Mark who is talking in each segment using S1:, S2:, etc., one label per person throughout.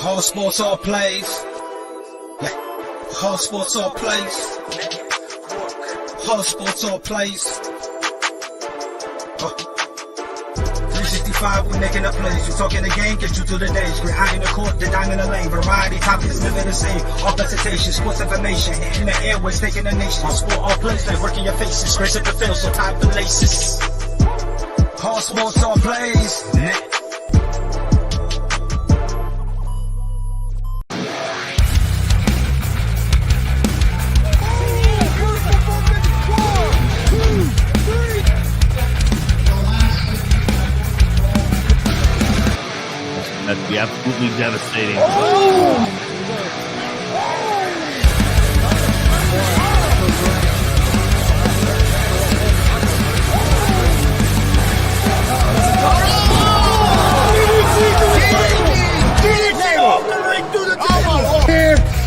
S1: All sports, all plays. Yeah. All sports, all plays. All sports, all plays. 365, we making a place. You talking the game, get you through the days. Great high in the court, the dime in the lane. Variety, topics, living the same. All presentation, sports information. Hitting the airways, taking the nation. All sport, all plays, they working your faces. Grace at the field, so tie the laces. All sports, all plays.
S2: That'd be absolutely devastating.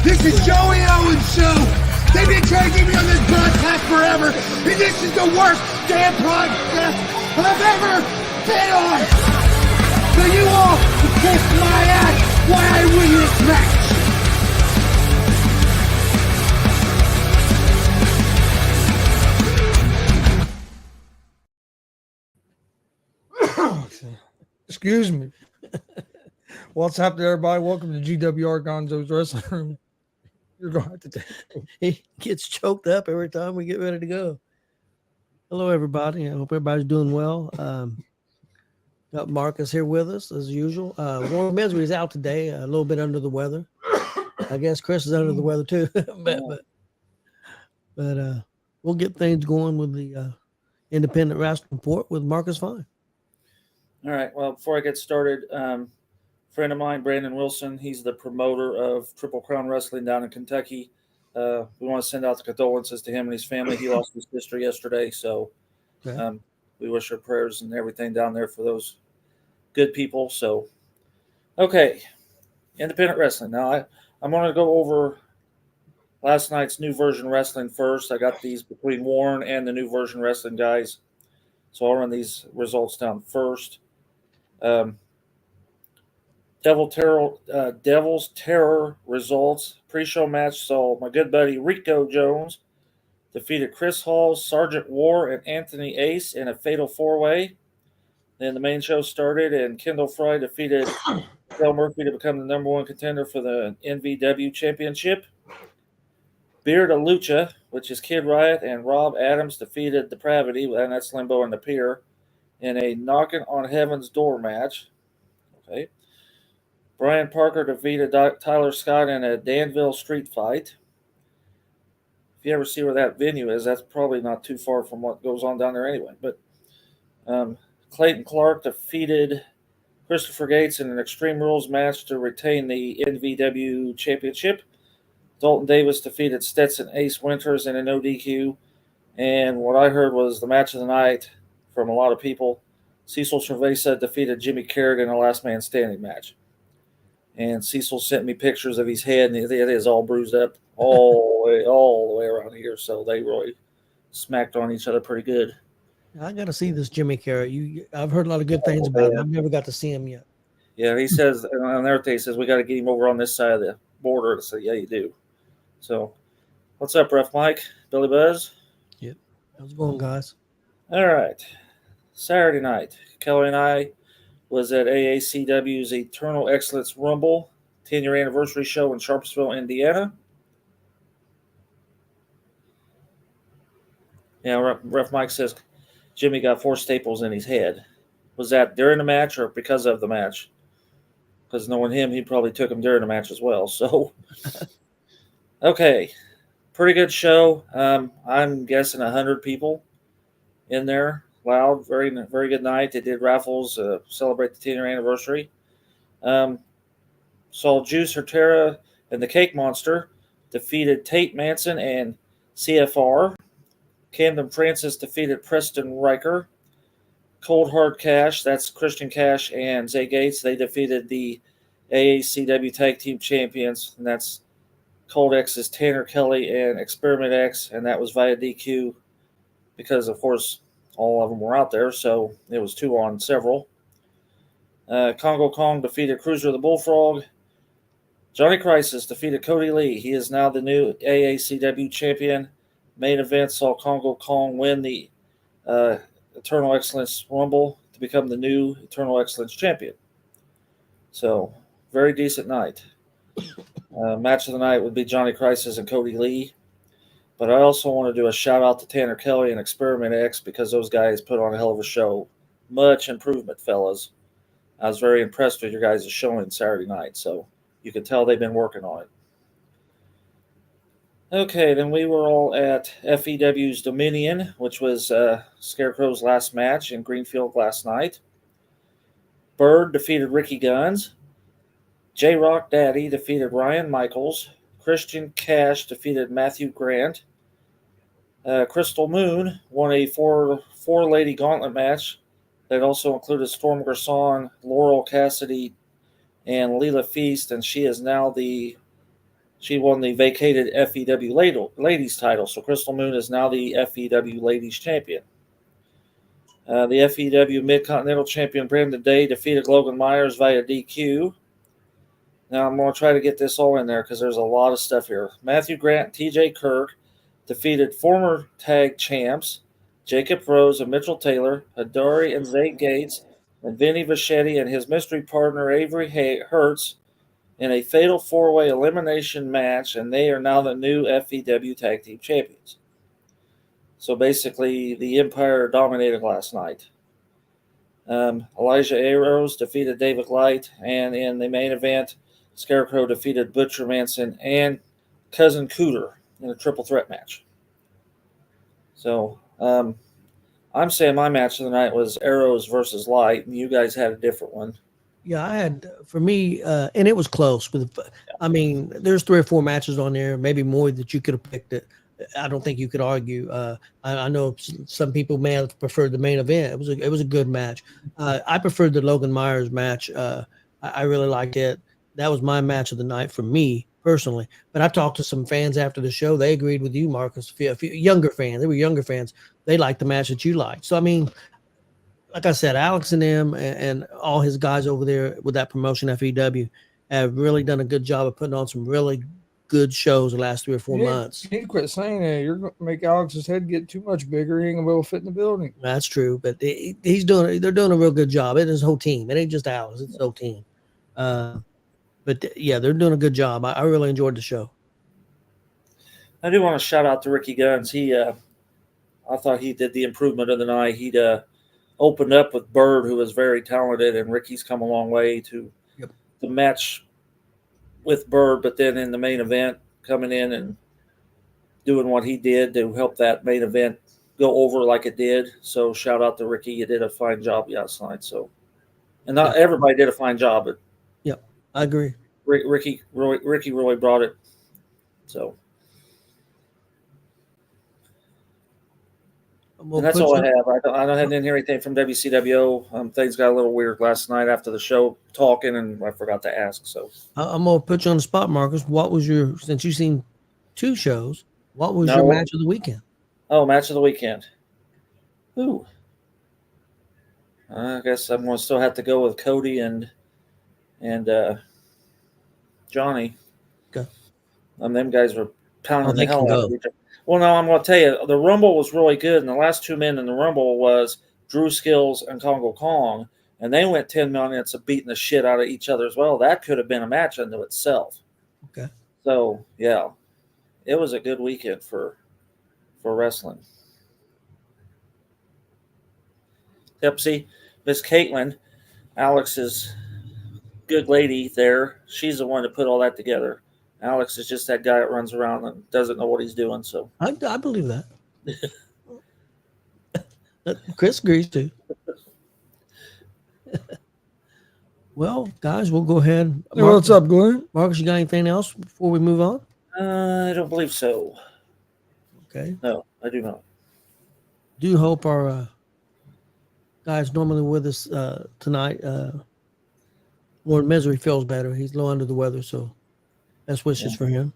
S3: This is Joey Owens' show. They've been trying to get me on this broadcast forever, and this is the worst damn broadcast I've ever been on. So you all can kiss my ass while I win this match. Excuse me. What's happening, everybody? Welcome to GWR Gonzo'S Wrestling Room. You're going to have to take it.
S4: He gets choked up every time we get ready to go. Hello, everybody. I hope everybody's doing well. Got Marcus here with us, as usual. Warren Misery is out today, a little bit under the weather. I guess Chris is under the weather, too. but we'll get things going with the Independent Wrestling Report with Marcus Fine.
S5: All right. Well, before I get started, friend of mine, Brandon Wilson, he's the promoter of Triple Crown Wrestling down in Kentucky. We want to send out the condolences to him and his family. He lost his sister yesterday, so we wish our prayers and everything down there for those good people. So, okay, independent wrestling. Now, I'm going to go over last night's New Version Wrestling first. I got these between Warren and the New Version Wrestling guys, so I'll run these results down first. Devil's Terror results. Pre-show match saw my good buddy Rico Jones defeated Chris Hall, Sergeant War, and Anthony Ace in a fatal four-way. Then the main show started, and Kendall Fry defeated Del Murphy to become the number one contender for the NVW Championship. Beard of Lucha, which is Kid Riot, and Rob Adams defeated Depravity, and that's Limbo and the Pier, in a Knocking on Heaven's Door match. Okay. Brian Parker defeated Tyler Scott in a Danville street fight. If you ever see where that venue is, that's probably not too far from what goes on down there anyway. But Clayton Clark defeated Christopher Gates in an Extreme Rules match to retain the NVW Championship. Dalton Davis defeated Stetson Ace Winters in an ODQ. And what I heard was the match of the night from a lot of people. Cecil Cerveza defeated Jimmy Carrot in a last man standing match. And Cecil sent me pictures of his head, and it is all bruised up all the way around here. So they really smacked on each other pretty good.
S4: I got to see this Jimmy Carrot. I've heard a lot of good things about him. I've never got to see him yet.
S5: Yeah, he says on their day, he says we got to get him over on this side of the border. I said, yeah, you do. So, what's up, Ref Mike? Billy Buzz?
S4: Yep. How's it going, guys?
S5: All right. Saturday night, Kelly and I was at AACW's Eternal Excellence Rumble 10-year anniversary show in Sharpsville, Indiana. Yeah, Ref Mike says Jimmy got 4 staples in his head. Was that during the match or because of the match? Because knowing him, he probably took him during the match as well. So, okay, pretty good show. I'm guessing 100 people in there. Loud, very good night. They did raffles, celebrate the 10-year anniversary. Saw Juice Hertera and the Cake Monster defeated Tate Manson and CFR. Camden Francis defeated Preston Riker. Cold Hard Cash, that's Christian Cash and Zay Gates. They defeated the AACW Tag Team Champions, and that's Cold X's Tanner Kelly and Experiment X, and that was via DQ because, of course, all of them were out there, so it was 2 on several. Congo Kong defeated Cruiser the Bullfrog. Johnny Crisis defeated Cody Lee. He is now the new AACW champion. Main event saw Congo Kong win the Eternal Excellence Rumble to become the new Eternal Excellence champion. So, very decent night. Match of the night would be Johnny Crisis and Cody Lee. But I also want to do a shout out to Tanner Kelly and Experiment X because those guys put on a hell of a show. Much improvement, fellas. I was very impressed with your guys' showing Saturday night. So, you can tell they've been working on it. Okay, then we were all at FEW's Dominion, which was Scarecrow's last match in Greenfield last night. Bird defeated Ricky Guns. J-Rock Daddy defeated Ryan Michaels. Christian Cash defeated Matthew Grant. Crystal Moon won a four-lady gauntlet match that also included Storm Garcon, Laurel Cassidy, and Leela Feast, and she won the vacated FEW Ladies title. So Crystal Moon is now the FEW Ladies champion. The FEW Mid-Continental champion Brandon Day defeated Logan Myers via DQ. Now I'm going to try to get this all in there because there's a lot of stuff here. Matthew Grant and TJ Kirk defeated former tag champs Jacob Rose and Mitchell Taylor, Hidari and Zay Gates, and Vinny Vachetti and his mystery partner Avery Hertz in a fatal four-way elimination match, and they are now the new FEW Tag Team Champions. So basically, the Empire dominated last night. Elijah Arrows defeated David Light, and in the main event, Scarecrow defeated Butcher Manson and Cousin Cooter in a triple threat match. So, I'm saying my match of the night was Arrows versus Light, and you guys had a different one.
S4: Yeah, I had, for me, and it was close. I mean, there's 3 or 4 matches on there, maybe more that you could have picked it. I don't think you could argue. I know some people may have preferred the main event. It was a good match. I preferred the Logan Myers match. I really liked it. That was my match of the night for me personally. But I talked to some fans after the show. They agreed with you, Marcus. A few younger fans. They were younger fans. They liked the match that you liked. So I mean, like I said, Alex and them and all his guys over there with that promotion, FEW, have really done a good job of putting on some really good shows the last 3 or 4 months.
S6: You need to quit saying that. You're going to make Alex's head get too much bigger. He ain't going to be able to fit in the building.
S4: That's true, but they're doing a real good job. It is his whole team. It ain't just Alex. It's the whole team. But yeah, they're doing a good job. I really enjoyed the show.
S5: I do want to shout out to Ricky Guns. I thought he did the improvement of the night. He'd opened up with Bird, who was very talented, and Ricky's come a long way to match with Bird, but then in the main event, coming in and doing what he did to help that main event go over like it did. So shout out to Ricky. You did a fine job last night. So, and not everybody did a fine job, but
S4: I agree.
S5: Ricky really brought it. So. And that's all I have. I didn't hear anything from WCWO. Things got a little weird last night after the show talking, and I forgot to ask. So
S4: I'm gonna put you on the spot, Marcus. What was since you've seen 2 shows? What was your match of the weekend?
S5: Oh, match of the weekend. Ooh, I guess I'm gonna still have to go with Cody and Johnny.
S4: Okay.
S5: Them guys were pounding the hell out of each other. Well, no, I'm going to tell you, the Rumble was really good, and the last 2 men in the Rumble was Drew Skills and Congo Kong, and they went 10 minutes of beating the shit out of each other as well. That could have been a match unto itself.
S4: Okay.
S5: So, yeah, it was a good weekend for wrestling. Yep, see, Miss Caitlin, Alex's good lady there, she's the one to put all that together. Alex is just that guy that runs around and doesn't know what he's doing. So
S4: I believe that. Chris agrees too. Well, guys, we'll go ahead.
S6: Hey, what's up, Glenn?
S4: Marcus, you got anything else before we move on?
S5: I don't believe so.
S4: Okay.
S5: No, I do not.
S4: Do hope our guys normally with us tonight. Lord Misery feels better. He's low under the weather, so best wishes for him.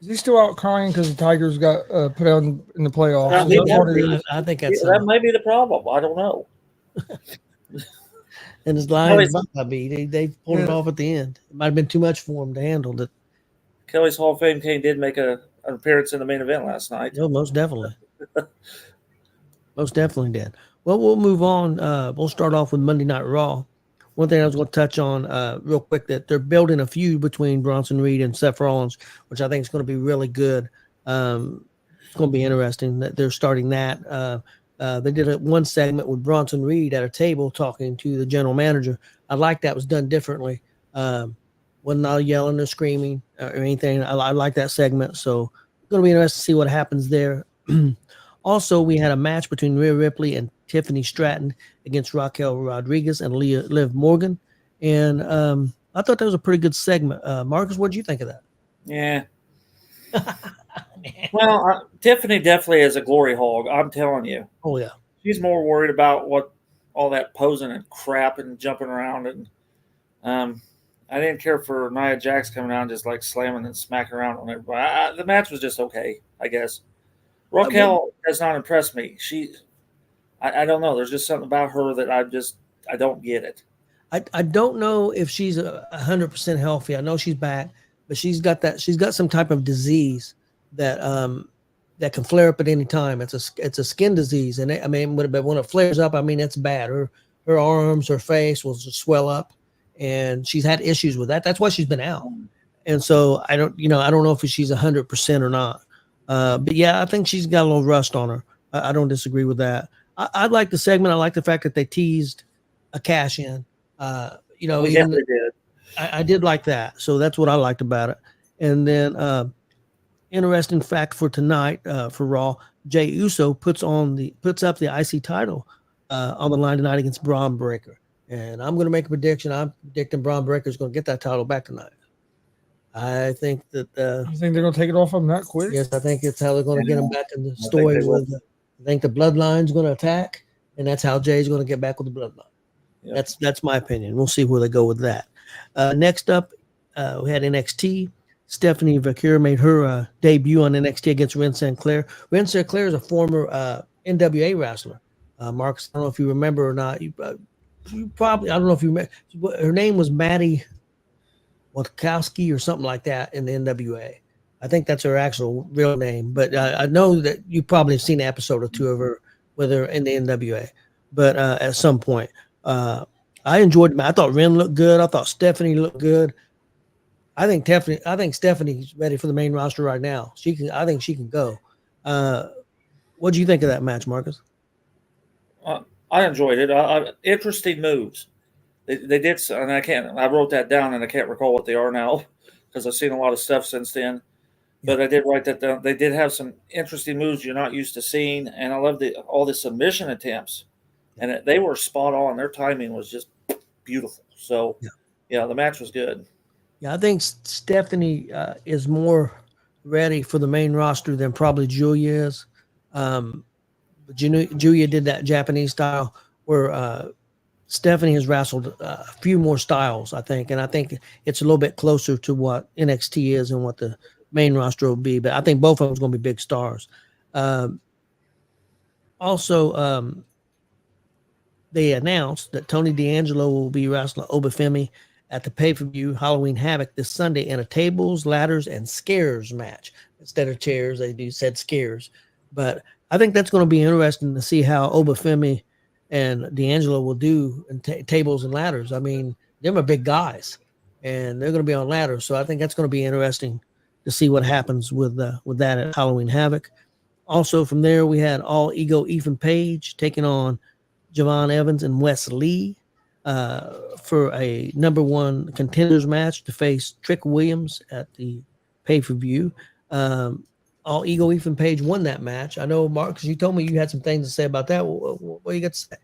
S6: Is he still out crying because the Tigers got put out in the playoffs?
S4: I think that's
S5: that might be the problem. I don't know.
S4: And his lines, I mean, they pulled it off at the end. It might have been too much for him to handle. That
S5: Kelly's Hall of Fame Kane did make an appearance in the main event last night.
S4: no, most definitely, most definitely did. Well, we'll move on. We'll start off with Monday Night Raw. One thing I was going to touch on real quick, that they're building a feud between Bronson Reed and Seth Rollins, which I think is going to be really good. It's going to be interesting that they're starting that. They did one segment with Bronson Reed at a table talking to the general manager. I like that was done differently. Wasn't all yelling or screaming or anything. I like that segment. So it's going to be interesting to see what happens there. Also, we had a match between Rhea Ripley and Tiffany Stratton against Raquel Rodriguez and Liv Morgan. And I thought that was a pretty good segment. Marcus, what did you think of that?
S5: Yeah. Well, Tiffany definitely is a glory hog. I'm telling you.
S4: Oh, yeah.
S5: She's more worried about all that posing and crap and jumping around. And I didn't care for Nia Jax coming out and just like slamming and smacking around on everybody. The match was just okay, I guess. Raquel has not impressed me. I don't know. There's just something about her that I don't get it.
S4: I don't know if she's 100% healthy. I know she's back, but she's got some type of disease that can flare up at any time. It's a skin disease, and when it flares up, I mean it's bad. Her arms, her face will just swell up, and she's had issues with that. That's why she's been out. And so I don't know if she's 100% or not. But yeah, I think she's got a little rust on her. I don't disagree with that. I like the segment. I like the fact that they teased a cash in. I did like that. So that's what I liked about it. And then interesting fact for tonight for Raw, Jey Uso puts up the IC title on the line tonight against Braun Breaker. And I'm going to make a prediction. I'm predicting Braun Breaker is going to get that title back tonight. I think that.
S6: You think they're going to take it off of him that quick?
S4: Yes, I think it's how they're going to get him back in the story. I think the Bloodline's going to attack, and that's how Jay's going to get back with the Bloodline. Yep. That's my opinion. We'll see where they go with that. Next up, we had NXT. Stephanie Vaquer made her debut on NXT against Ren Sinclair. Ren Sinclair is a former NWA wrestler. Marcus, I don't know if you remember or not. You probably, I don't know if you remember. Her name was Maddie Watkowski or something like that in the NWA. I think that's her actual real name, but I know that you probably have seen an episode or two of her with her in the NWA. But at some point, I enjoyed. I thought Ren looked good. I thought Stephanie looked good. I think Stephanie's ready for the main roster right now. I think she can go. What do you think of that match, Marcus?
S5: I enjoyed it. Interesting moves. They did, and I wrote that down, and I can't recall what they are now because I've seen a lot of stuff since then. But I did write that down. They did have some interesting moves you're not used to seeing, and I love all the submission attempts, and they were spot on. Their timing was just beautiful. So, yeah, the match was good.
S4: Yeah, I think Stephanie is more ready for the main roster than probably Julia is. But Julia did that Japanese style where Stephanie has wrestled a few more styles, I think. And I think it's a little bit closer to what NXT is and what the main roster will be. But I think both of them are going to be big stars. Also, they announced that Tony D'Angelo will be wrestling Obafemi at the pay-per-view Halloween Havoc this Sunday in a tables, ladders, and scares match. Instead of chairs, they said scares. But I think that's going to be interesting to see how Obafemi and D'Angelo will do in tables and ladders. I mean, them are big guys, and they're going to be on ladders. So I think that's going to be interesting to see what happens with that at Halloween Havoc. Also from there, we had All Ego Ethan Page taking on Javon Evans and Wes Lee for a number one contenders match to face Trick Williams at the pay-per-view. All Ego Ethan Page won that match. I know, Marcus, you told me you had some things to say about that. What do you got to say?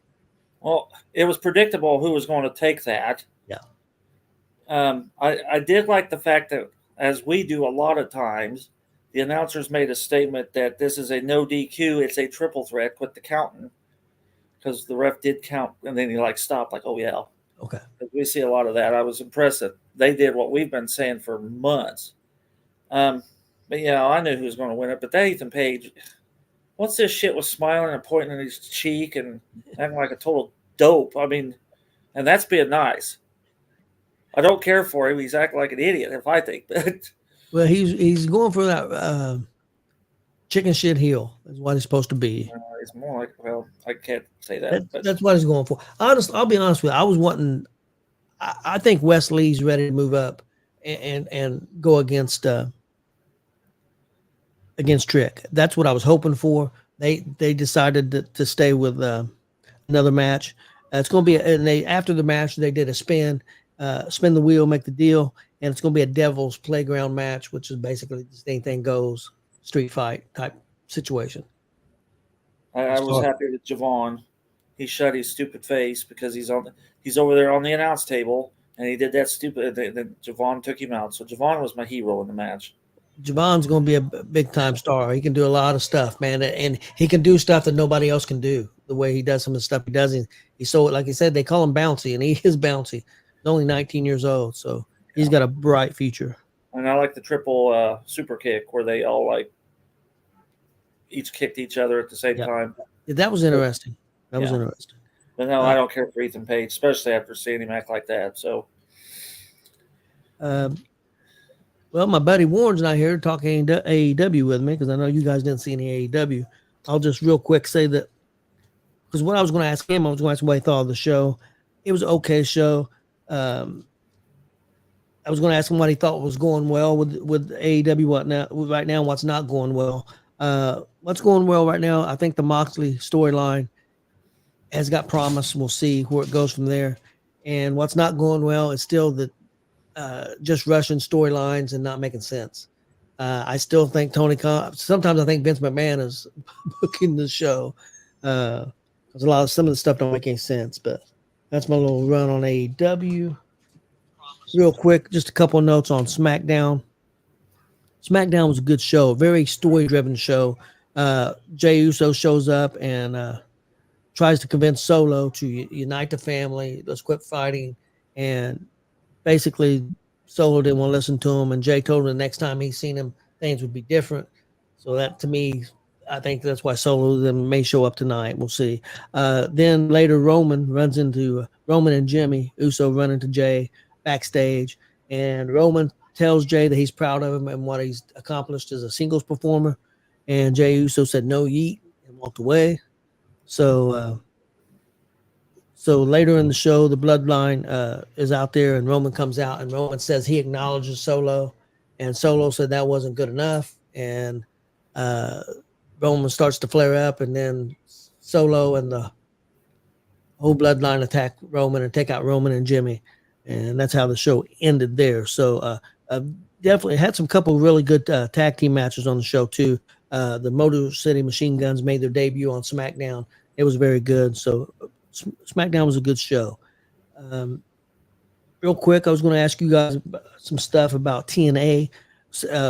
S5: Well, it was predictable who was going to take that.
S4: Yeah.
S5: I did like the fact that, as we do a lot of times, the announcers made a statement that this is a no DQ, it's a triple threat, quit the counting. Because the ref did count, and then he stopped, oh, yeah.
S4: Okay.
S5: We see a lot of that. I was impressed that they did what we've been saying for months. But, yeah, I knew who was going to win it. But that Ethan Page, what's this shit with smiling and pointing at his cheek and acting like a total dope? I mean, and that's being nice. I don't care for him. He's acting like an idiot, if I think that.
S4: Well, he's going for that chicken shit heel is what he's supposed to be.
S5: It's more like, well, I can't say that. But
S4: That's what he's going for. I'll be honest with you. I was wanting. I think Wes Lee's ready to move up and go against Trick. That's what I was hoping for. They decided to stay with another match. It's going to be and after the match they did a spin the wheel, make the deal, and it's going to be a Devil's Playground match, which is basically the anything goes street fight type situation.
S5: I was happy with Javon. He shut his stupid face because he's over there on the announce table, and he did that stupid. Then Javon took him out. So Javon was my hero in the match.
S4: Javon's going to be a big time star. He can do a lot of stuff, man, and he can do stuff that nobody else can do. The way he does some of the stuff he does, he's so, like I said, they call him bouncy, and he is bouncy. He's only 19 years old, so he's got a bright future.
S5: And I like the triple super kick where they all like each kicked each other at the same time.
S4: Yeah, that was interesting. That was interesting.
S5: But no, I don't care for Ethan Page, especially after seeing him act like that. So,
S4: well, my buddy Warren's not here talking AEW with me because I know you guys didn't see any AEW. I'll just real quick say that because what I was going to ask him, I was going to ask him what he thought of the show. It was an okay show. I was going to ask him what he thought was going well with AEW right now, what's not going well. What's going well right now, I think the Moxley storyline has got promise. We'll see where it goes from there. And what's not going well is still the just rushing storylines and not making sense. I still think Tony Khan. Sometimes I think Vince McMahon is booking the show because some of the stuff don't make any sense. But that's my little run on AEW. Real quick, just a couple of notes on SmackDown. SmackDown was a good show, very story-driven show. Jey Uso shows up and tries to convince Solo to unite the family. Let's quit fighting. And basically, Solo didn't want to listen to him, and Jey told him the next time he's seen him, things would be different. So that, to me, I think that's why Solo then may show up tonight. We'll see. Then later, Roman and Jimmy Uso run into Jey backstage, and Roman tells Jey that he's proud of him and what he's accomplished as a singles performer. And Jey Uso said, "No yeet," and walked away. So later in the show, the Bloodline is out there, and Roman comes out, and Roman says he acknowledges Solo, and Solo said that wasn't good enough, and Roman starts to flare up, and then Solo and the whole Bloodline attack Roman and take out Roman and Jimmy, and that's how the show ended there. So definitely had some couple really good tag team matches on the show too. The Motor City Machine Guns made their debut on SmackDown. It was very good. So SmackDown was a good show. Real quick, I was going to ask you guys some stuff about TNA.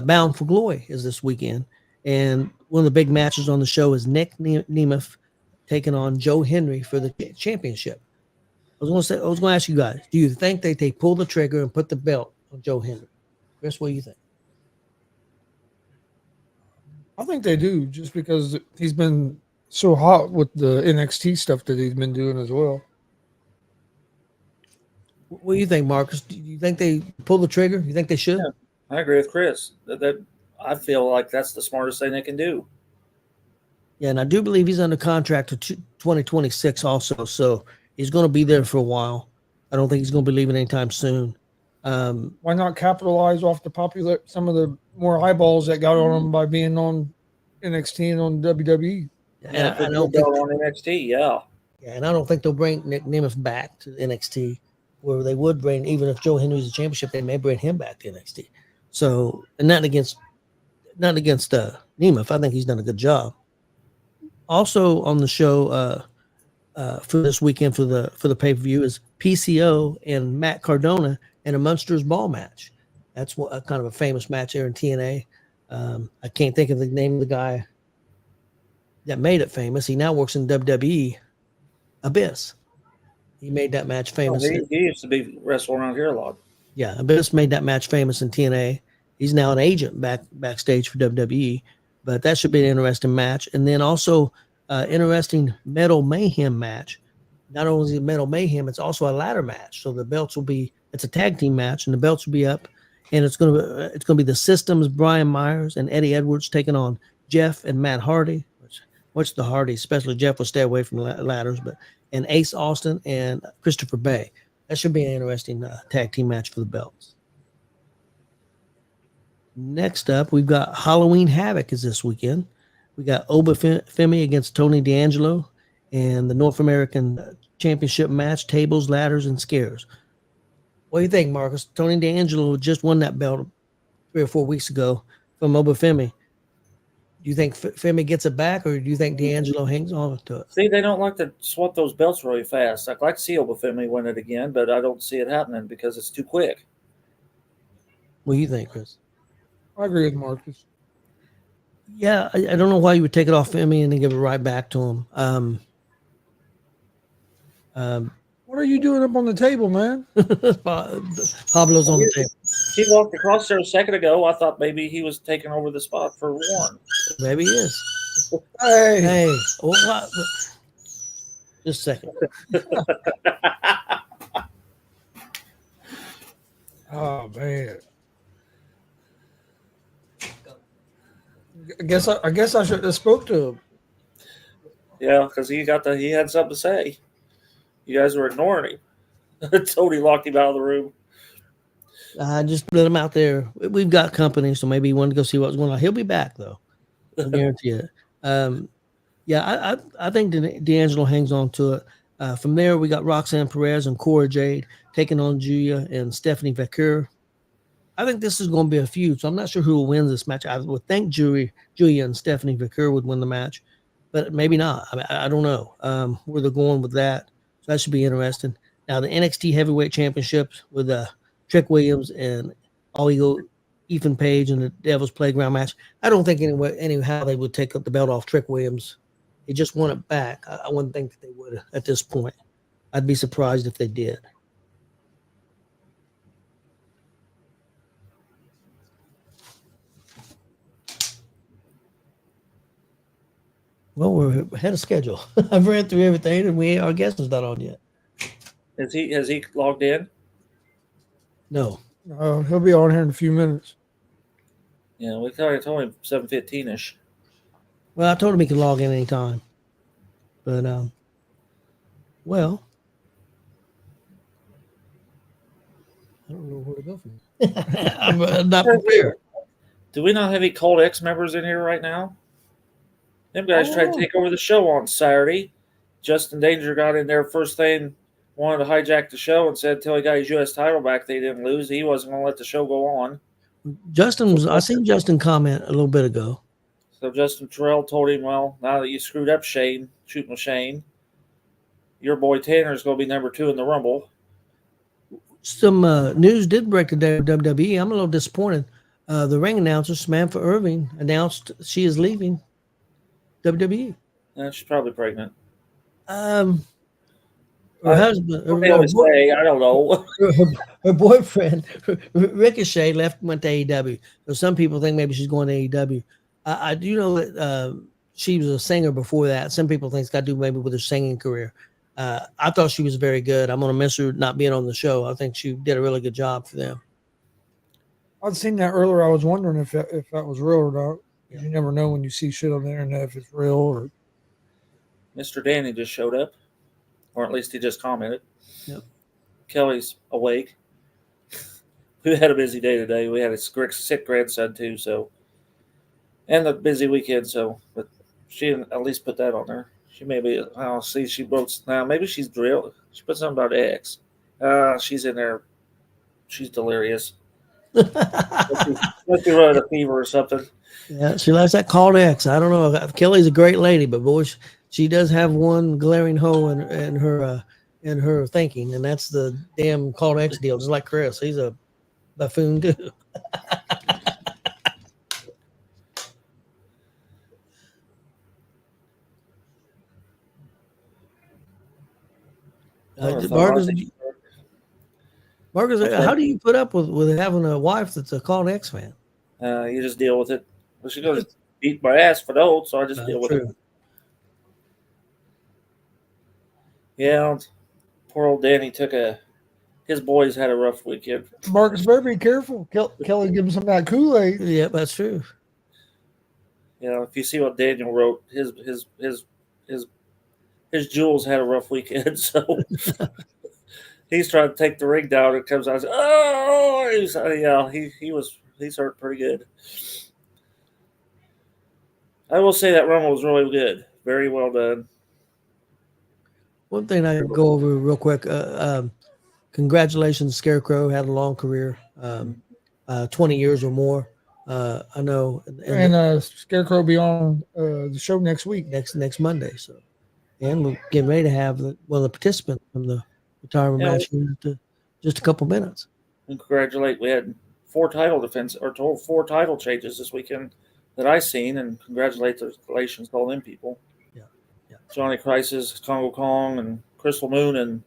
S4: Bound for Glory is this weekend. And one of the big matches on the show is Nick Nemeth taking on Joe Henry for the championship. I was going to ask you guys, do you think they pull the trigger and put the belt on Joe Henry? Chris, what do you think?
S6: I think they do, just because he's been so hot with the NXT stuff that he's been doing as well.
S4: What do you think, Marcus? Do you think they pull the trigger? You think they should?
S5: Yeah, I agree with Chris. That I feel like that's the smartest thing they can do.
S4: Yeah, and I do believe he's under contract to 2026 also, so he's going to be there for a while. I don't think he's going to be leaving anytime soon.
S6: Why not capitalize off the some of the more eyeballs that got on him by being on NXT and on WWE?
S4: And I don't think
S5: on NXT, yeah,
S4: and I don't think they'll bring Nick Nemeth back to NXT, where they would bring, even if Joe Henry's a championship, they may bring him back to NXT. So, and not against Nemeth. I think he's done a good job. Also on the show for this weekend for the pay-per-view is PCO and Matt Cardona in a Munsters Ball match. That's kind of a famous match here in TNA. I can't think of the name of the guy that made it famous. He now works in WWE. Abyss. He made that match famous.
S5: He used to be wrestling around here a lot.
S4: Yeah, Abyss made that match famous in TNA. He's now an agent backstage for WWE. But that should be an interesting match. And then also interesting Metal Mayhem match. not only is it Metal Mayhem, it's also a ladder match. So the belts will be, it's a tag team match, and the belts will be up, and it's gonna be the Systems, Brian Myers and Eddie Edwards taking on Jeff and Matt Hardy. Which the Hardy, especially Jeff, will stay away from ladders, and Ace Austin and Christopher Bay. That should be an interesting tag team match for the belts. Next up, we've got Halloween Havoc is this weekend. We got Oba Femi against Tony D'Angelo and the North American Championship match, tables, ladders, and scares. What do you think, Marcus? Tony D'Angelo just won that belt 3 or 4 weeks ago from Oba Femi. Do you think Femi gets it back, or do you think D'Angelo hangs on to it?
S5: See, they don't like to swap those belts really fast. I'd like to see Oba Femi win it again, but I don't see it happening because it's too quick.
S4: What do you think, Chris?
S6: I agree with Marcus.
S4: Yeah, I don't know why you would take it off Femi and then give it right back to him.
S6: What are you doing up on the table, man?
S4: Pablo's on the table.
S5: He walked across there a second ago. I thought maybe he was taking over the spot for Warren.
S4: Maybe he is.
S6: Hey.
S4: Oh, what? Just a second.
S6: Oh man. I guess I should have spoke to him.
S5: Yeah, because he had something to say. You guys were ignoring him. Tony locked him out of the room.
S4: Just let him out there. We've got company, so maybe he wanted to go see what's going on. He'll be back, though. I guarantee it. I think D'Angelo hangs on to it. From there, we got Roxanne Perez and Cora Jade taking on Julia and Stephanie Vaquer. I think this is going to be a feud, so I'm not sure who will win this match. I would think Julia and Stephanie Vaquer would win the match, but maybe not. I don't know where they're going with that. So that should be interesting. Now, the NXT Heavyweight Championships with Trick Williams and All Ego Ethan Page in the Devil's Playground match. I don't think anyhow they would take up the belt off Trick Williams. He just won it back. I wouldn't think that they would at this point. I'd be surprised if they did. Well, we're ahead of schedule. I've read through everything, and our guest is not on yet.
S5: Has he logged in?
S4: No.
S6: He'll be on here in a few minutes.
S5: Yeah, we told him 7:15ish.
S4: Well, I told him he could log in anytime. But, well, I don't know where to go from here. I'm not prepared.
S5: Do we not have any Cold X members in here right now? Them guys tried to take over the show on Saturday. Justin Danger got in there first thing, wanted to hijack the show, and said until he got his U.S. title back, they didn't lose. He wasn't going to let the show go on.
S4: I seen Justin comment a little bit ago.
S5: So Justin Terrell told him, well, now that you screwed up Shane, shooting with Shane, your boy Tanner is going to be number 2 in the Rumble.
S4: Some news did break today with WWE. I'm a little disappointed. The ring announcer, Samantha Irving, announced she is leaving WWE.
S5: She's probably pregnant.
S4: Her husband,
S5: I don't know.
S4: her boyfriend, Ricochet, went to AEW. So some people think maybe she's going to AEW. I do know that she was a singer before that. Some people think it's got to do maybe with her singing career. I thought she was very good. I'm going to miss her not being on the show. I think she did a really good job for them.
S6: I'd seen that earlier. I was wondering if that was real or not. Yeah. You never know when you see shit on the internet if it's real or. Mr.
S5: Danny just showed up, or at least he just commented.
S4: Yep.
S5: Kelly's awake. We had a busy day today. We had a sick grandson too, so, and a busy weekend. So, but she at least put that on there. She maybe I'll see. She wrote now. Maybe she's drilled. She put something about X. She's in there. She's delirious. Must be running a fever or something.
S4: Yeah, she likes that called X. I don't know. Kelly's a great lady, but boy, she does have one glaring hole in her thinking, and that's the damn called X deal. Just like Chris, he's a buffoon too. Marcus, how do you put up with having a wife that's a called X fan?
S5: You just deal with it. Well, she's going to beat my ass for those, so I just deal with it. Yeah, poor old Danny his boys had a rough weekend.
S6: Marcus better be careful. Kelly give him some of that Kool-Aid.
S4: Yeah, that's true.
S5: You know, if you see what Daniel wrote, his Jules had a rough weekend, so he's trying to take the ring down. It comes out, he's hurt pretty good. I will say that Rumble was really good, very well done.
S4: One thing I can go over real quick. Congratulations, Scarecrow. Had a long career, 20 years or more. I know.
S6: And Scarecrow be on the show next week.
S4: Next Monday. So, and we're getting ready to have one of the participants from the retirement match in just a couple minutes.
S5: And congratulate. We had 4 title changes this weekend that I seen, and congratulations to all them people.
S4: Yeah.
S5: Johnny Crisis, Congo Kong, and Crystal Moon, and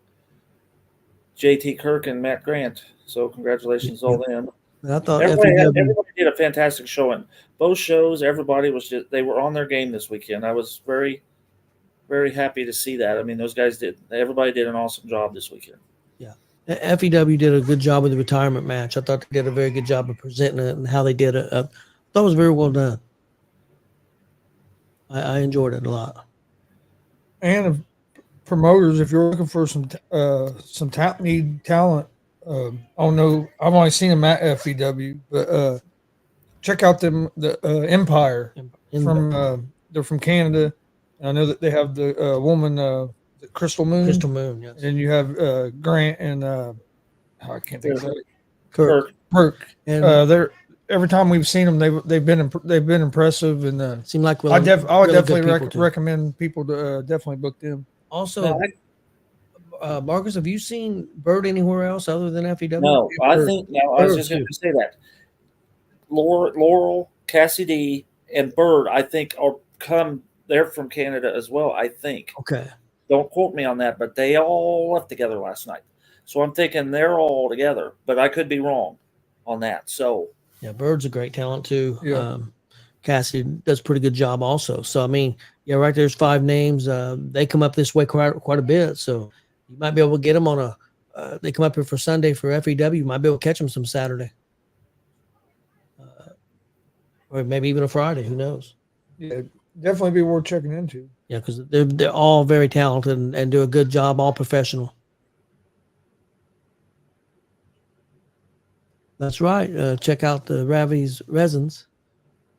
S5: JT Kirk and Matt Grant. So congratulations to all them.
S4: I thought
S5: everybody did a fantastic showing. Both shows, everybody they were on their game this weekend. I was very, very happy to see that. I mean, everybody did an awesome job this weekend.
S4: Yeah. FEW did a good job with the retirement match. I thought they did a very good job of presenting it and how they did it. I thought it was very well done. I enjoyed it a lot.
S6: And promoters, if you're looking for some talent, I don't know. I've only seen them at FEW, but check out the Empire they're from Canada. I know that they have the woman, Crystal Moon.
S4: Crystal Moon, yes.
S6: And you have Grant and I can't think of it.
S4: Kirk.
S6: And they're every time we've seen them, they've been impressive, and
S4: seem like
S6: I would definitely recommend people to definitely book them.
S4: Also, Marcus, have you seen Bird anywhere else other than FEW?
S5: No, I was just going to say that. Laurel, Cassidy, and Bird, I think, they're from Canada as well, I think.
S4: Okay.
S5: Don't quote me on that, but they all left together last night. So I'm thinking they're all together, but I could be wrong on that. So
S4: yeah, Bird's a great talent too.
S6: Yeah.
S4: Cassidy does a pretty good job also. So I mean, yeah, right there's 5 names. They come up this way quite a bit. So you might be able to get them on they come up here for Sunday for FEW. You might be able to catch them some Saturday. Or maybe even a Friday. Who knows?
S6: Yeah, definitely be worth checking into.
S4: Yeah, because they're all very talented and do a good job, all professional. That's right. Check out the Ravi's Resins.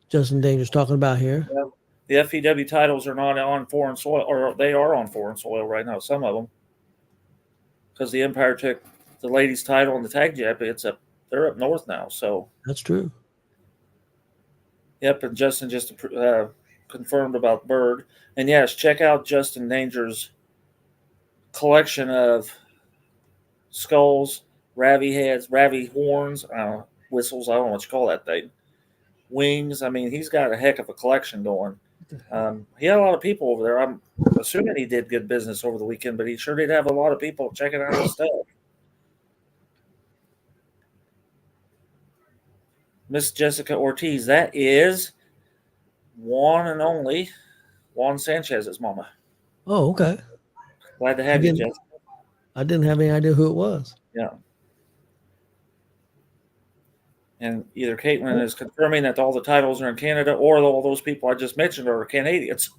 S4: Justin Danger's talking about here.
S5: Well, the FEW titles are not on foreign soil, or they are on foreign soil right now, some of them. Because the Empire took the ladies' title and the tag champion. They're up north now. So
S4: that's true.
S5: Yep, and Justin just confirmed about Bird. And yes, check out Justin Danger's collection of skulls, Ravi heads, Ravi horns, whistles, I don't know what you call that thing, wings. I mean, he's got a heck of a collection going. He had a lot of people over there. I'm assuming he did good business over the weekend, but he sure did have a lot of people checking out his stuff. Miss Jessica Ortiz, that is one and only Juan Sanchez's mama.
S4: Oh, okay.
S5: Glad to have you, Jessica.
S4: I didn't have any idea who it was.
S5: Yeah. And either Caitlin is confirming that all the titles are in Canada, or all those people I just mentioned are Canadians.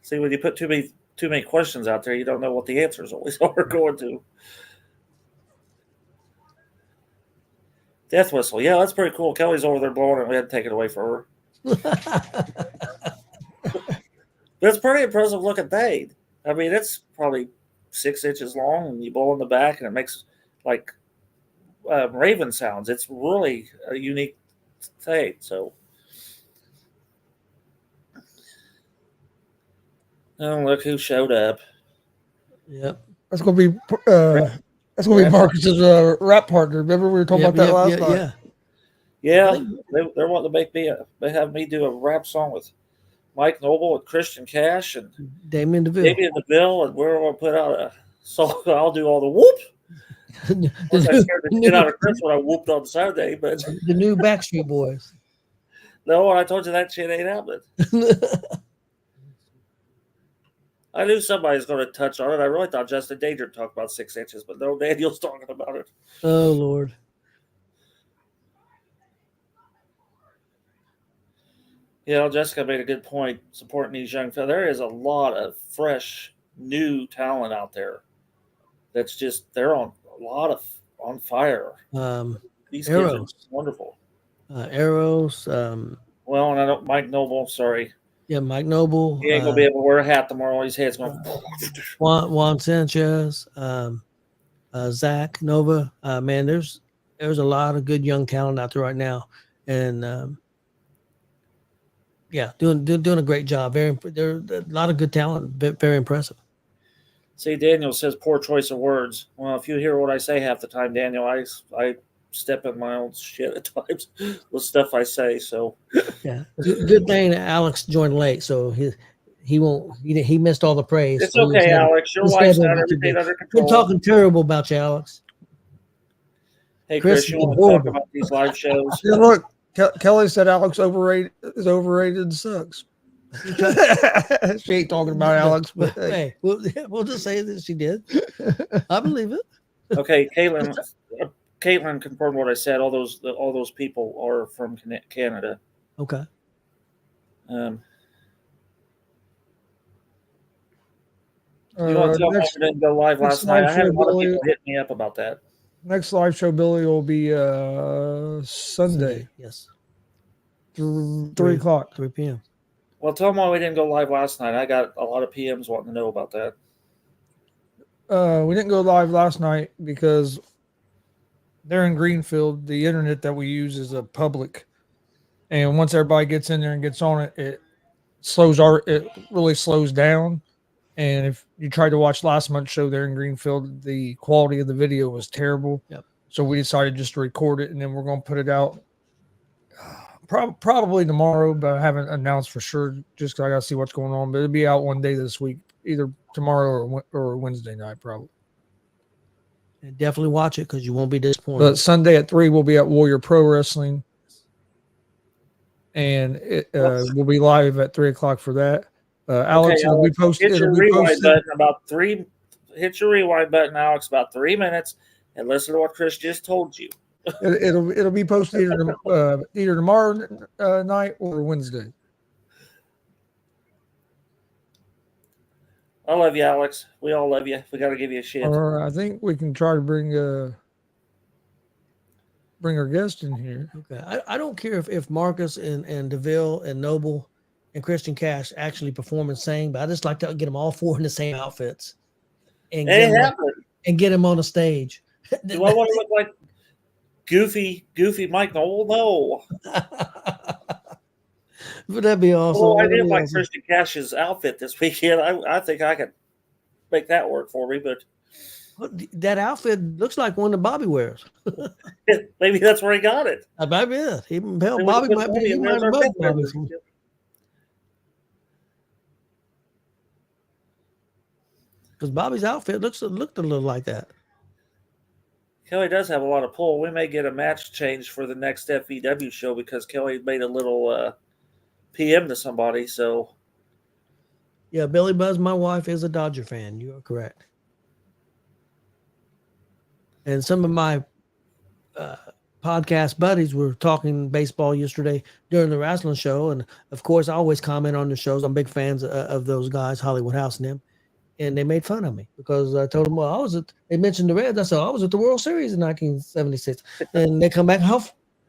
S5: See, when you put too many questions out there, you don't know what the answers always are going to. Death whistle. Yeah, that's pretty cool. Kelly's over there blowing it. We had to take it away for her. That's pretty impressive looking thing. I mean, it's probably 6 inches long, and you blow in the back, and it makes like raven sounds. It's really a unique thing. So, oh, look who showed up.
S4: Yep,
S6: that's gonna be Marcus's rap partner. Remember we were talking about that last night.
S5: Yeah. They're wanting to make me they have me do a rap song with Mike Noble and Christian Cash and
S4: Damien DeVille,
S5: and we're going to put out a song. I'll do all the whoop. I scared the shit out of Chris when I whooped on Saturday, but
S4: the new Backstreet Boys.
S5: No, I told you that shit ain't happening. I knew somebody was going to touch on it. I really thought Justin Danger talked about 6 inches, but no, Daniel's talking about it.
S4: Oh Lord.
S5: Jessica made a good point supporting these young fellas. There is a lot of fresh, new talent out there. That's just they're on fire. These kids are wonderful.
S4: Arrows.
S5: Well, and I don't Mike Noble. Sorry.
S4: Yeah, Mike Noble.
S5: He ain't gonna be able to wear a hat tomorrow. His head's going.
S4: Juan Sanchez. Zach Nova. Man, there's a lot of good young talent out there right now, and doing a great job. There's a lot of good talent. Very impressive.
S5: See, Daniel says poor choice of words. Well, if you hear what I say half the time, Daniel, I step in my own shit at times with stuff I say. So
S4: yeah, good thing Alex joined late, so he won't. He missed all the praise.
S5: It's okay, Alex. Your wife's got everything under control.
S4: Been talking terrible about you, Alex.
S5: Hey, Chris, you want to talk about these live shows?
S6: Yeah, look, Kelly said Alex is overrated and sucks. She ain't talking about Alex, but
S4: hey, we'll just say that she did. I believe it.
S5: Okay, Caitlin confirmed what I said. All those people are from Canada.
S4: Okay.
S5: You want to tell me I didn't go live last night? I had a lot of people hit me up about that.
S6: Next live show, Billy, will be Sunday.
S4: Yes.
S6: 3 o'clock.
S4: 3 p.m.
S5: Well, tell them why we didn't go live last night. I got a lot of PMs wanting to know about that.
S6: We didn't go live last night because they're in Greenfield. The internet that we use is a public, and once everybody gets in there and gets on it, it really slows down. And if you tried to watch last month's show there in Greenfield, the quality of the video was terrible.
S4: Yep.
S6: So we decided just to record it, and then we're going to put it out probably tomorrow, but I haven't announced for sure just because I got to see what's going on. But it'll be out one day this week, either tomorrow or Wednesday night, probably.
S4: And definitely watch it because you won't be disappointed.
S6: But Sunday at 3, we'll be at Warrior Pro Wrestling, and we'll be live at 3 o'clock for that. Alex, it'll be posted.
S5: Hit your rewind button Hit your rewind button, Alex, about 3 minutes, and listen to what Chris just told you.
S6: It'll be posted either tomorrow night or Wednesday.
S5: I love you, Alex. We all love you. We got to give you a shit.
S6: Or I think we can try to bring our guest in here.
S4: Okay, I don't care if Marcus and DeVille and Noble and Christian Cash actually perform and sing, but I just like to get them all four in the same outfits and get them on the stage.
S5: Do I want to look like goofy Mike Noble? No.
S4: Would that be awesome?
S5: Well, I did like Christian Cash's outfit this weekend. I think I could make that work for me, but
S4: that outfit looks like one that Bobby wears.
S5: Maybe that's where he got it.
S4: Might be it. Bobby might be. Because Bobby's outfit looked a little like that.
S5: Kelly does have a lot of pull. We may get a match change for the next FEW show because Kelly made a little PM to somebody. So,
S4: yeah, Billy Buzz, my wife is a Dodger fan. You are correct. And some of my podcast buddies were talking baseball yesterday during the wrestling show, and of course, I always comment on the shows. I'm big fans of those guys, Hollywood House and them. And they made fun of me because I told them, well, they mentioned the Reds. I said, I was at the World Series in 1976. And they come back, how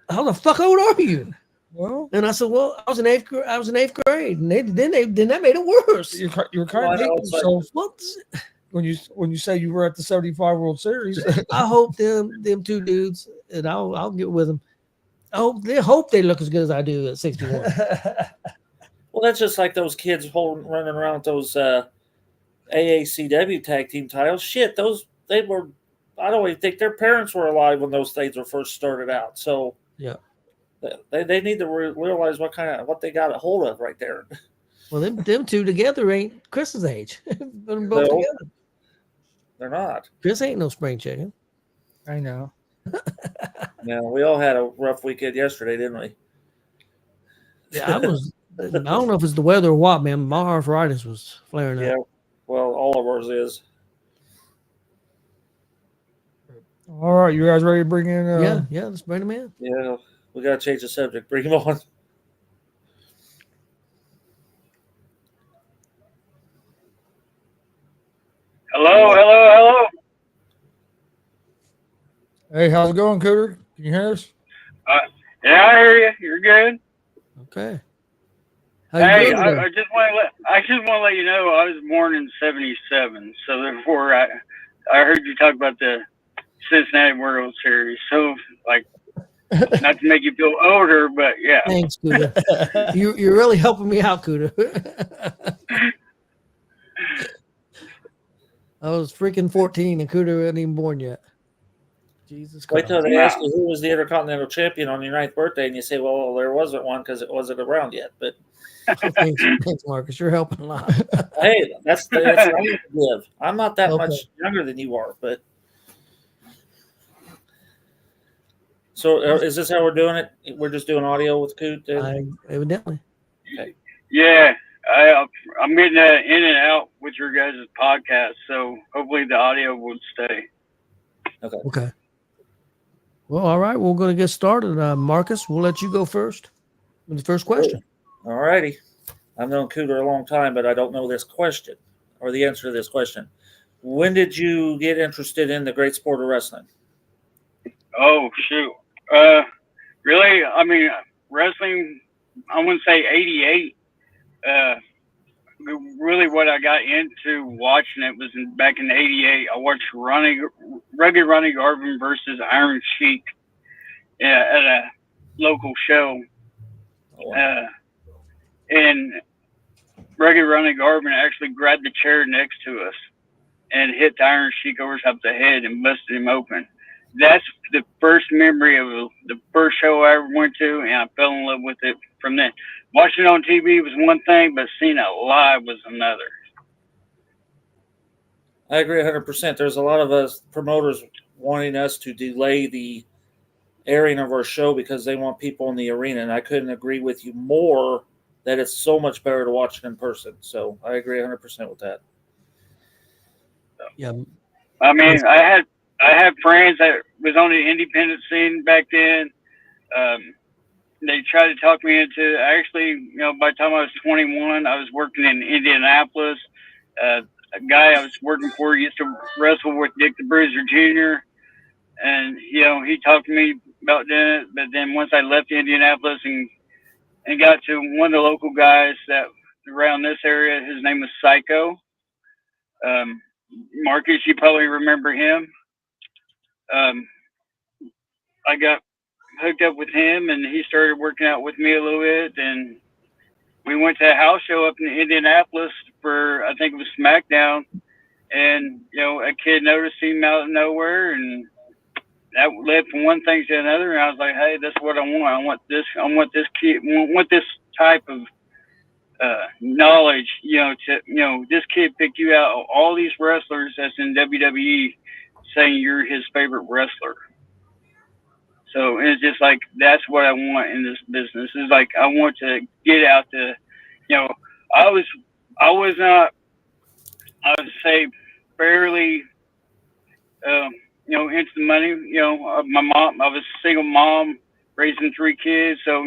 S4: the fuck old are you?
S6: Well,
S4: and I said, well, I was in eighth grade. And then that made it worse.
S6: You were kind of hating yourself when you say you were at the 75 World Series.
S4: I hope them two dudes, and I'll get with them. I hope they look as good as I do at 61.
S5: Well, that's just like those kids running around with those AACW tag team titles. Shit, I don't even think their parents were alive when those things were first started out. So
S4: yeah,
S5: they need to realize what they got a hold of right there. Well,
S4: them two together ain't Chris's age. Them both together.
S5: They're not.
S4: Chris ain't no spring chicken.
S6: I know.
S5: Yeah, we all had a rough weekend yesterday, didn't we?
S4: Yeah, I don't know if it's the weather or what, man. My arthritis was flaring up.
S5: Well, all of ours is.
S6: All right, you guys ready to bring in?
S4: Yeah, let's bring him in.
S5: Yeah, we got to change the subject. Bring him on.
S7: Hello.
S6: Hey, how's it going, Cooter? Can you hear us?
S7: Yeah, I hear you. You're good.
S4: Okay. How you
S7: Hey,
S4: doing today?
S7: I just want to let you know I was born in '77, so therefore I heard you talk about the Cincinnati World Series. So like, not to make you feel older, but yeah.
S4: Thanks, Cooter. You're really helping me out, Cooter. I was freaking 14 and Cooter wasn't even born yet. Jesus
S5: Wait
S4: Christ.
S5: till they
S7: No.
S5: ask you who was the Intercontinental Champion on your 9th birthday, and you say, well, there wasn't one because it wasn't around yet. But
S4: Thanks, Marcus. You're helping a lot.
S5: hey, that's what I have to give. I'm not that
S4: Okay.
S5: much younger than you are, but so is this how we're doing it? We're just doing audio with Coot.
S4: Evidently.
S7: Yeah, I'm getting in and out with your guys' podcast, so hopefully the audio will stay.
S4: Okay. Well, all right. We're going to get started. Marcus, we'll let you go first with the first question.
S5: All righty. I've known Cooter a long time, but I don't know this question or the answer to this question. When did you get interested in the great sport of wrestling?
S7: Oh shoot. Really? I mean, wrestling. I wouldn't say '88. Really, what I got into watching it was back in '88. I watched Rugged Ronnie Garvin versus Iron Sheik at a local show, and Rugged Ronnie Garvin actually grabbed the chair next to us and hit the Iron Sheik over top the head and busted him open. That's the first memory of the first show I ever went to, and I fell in love with it from then. Watching it on TV was one thing, but seeing it live was another.
S5: I agree 100%. There's a lot of us promoters wanting us to delay the airing of our show because they want people in the arena, and I couldn't agree with you more that it's so much better to watch it in person. So I agree 100% with that.
S4: Yeah.
S7: I mean, I had friends that was on the independent scene back then. They tried to talk me into actually, by the time I was 21, I was working in Indianapolis. A guy I was working for used to wrestle with Dick the Bruiser Jr. And, he talked to me about doing it. But then once I left Indianapolis and got to one of the local guys that around this area, his name was Psycho. Marcus, you probably remember him. I got hooked up with him, and he started working out with me a little bit. And we went to a house show up in Indianapolis for, I think it was SmackDown. And, a kid noticed him out of nowhere, and that led from one thing to another. And I was like, hey, that's what I want. I want this kid, want this type of knowledge, this kid picked you out of all these wrestlers that's in WWE saying you're his favorite wrestler. So it's just like, that's what I want in this business. It's like, I want to get out to, I was not, I would say fairly, into the money, my mom, I was a single mom raising 3 kids. So,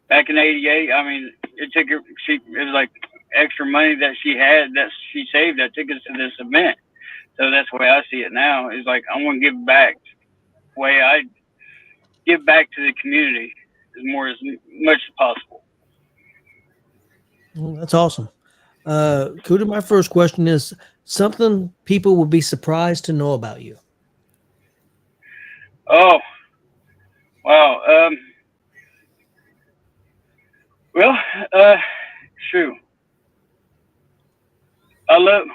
S7: back in '88, I mean, it was like extra money that she had that she saved that took us to this event. So that's the way I see it now. Is like, I want to give back the way I give back to the community as much as possible.
S4: Well, that's awesome. Cooter, my first question is something people would be surprised to know about you.
S7: Oh, wow. Well, shoot. I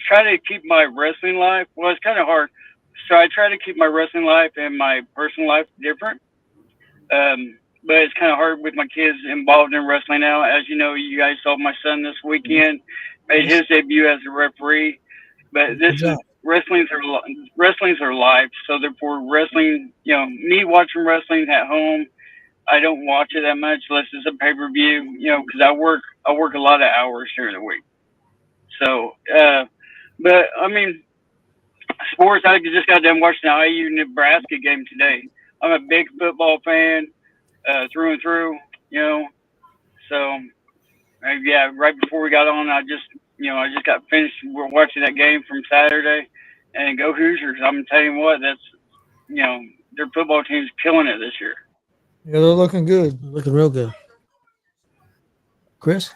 S7: try to keep my wrestling life. Well, it's kind of hard. So I try to keep my wrestling life and my personal life different. But it's kind of hard with my kids involved in wrestling now. As you know, you guys saw my son this weekend made his debut as a referee. But wrestling's our life. So therefore, wrestling, me watching wrestling at home I don't watch it that much unless it's a pay-per-view, because I work a lot of hours during the week. So, but I mean, sports. I just got done watching the IU Nebraska game today. I'm a big football fan, through and through. So yeah. Right before we got on, I just got finished watching that game from Saturday, and go Hoosiers! I'm telling you what, that's their football team's killing it this year.
S6: Yeah, they're looking good.
S4: Looking real good. Chris?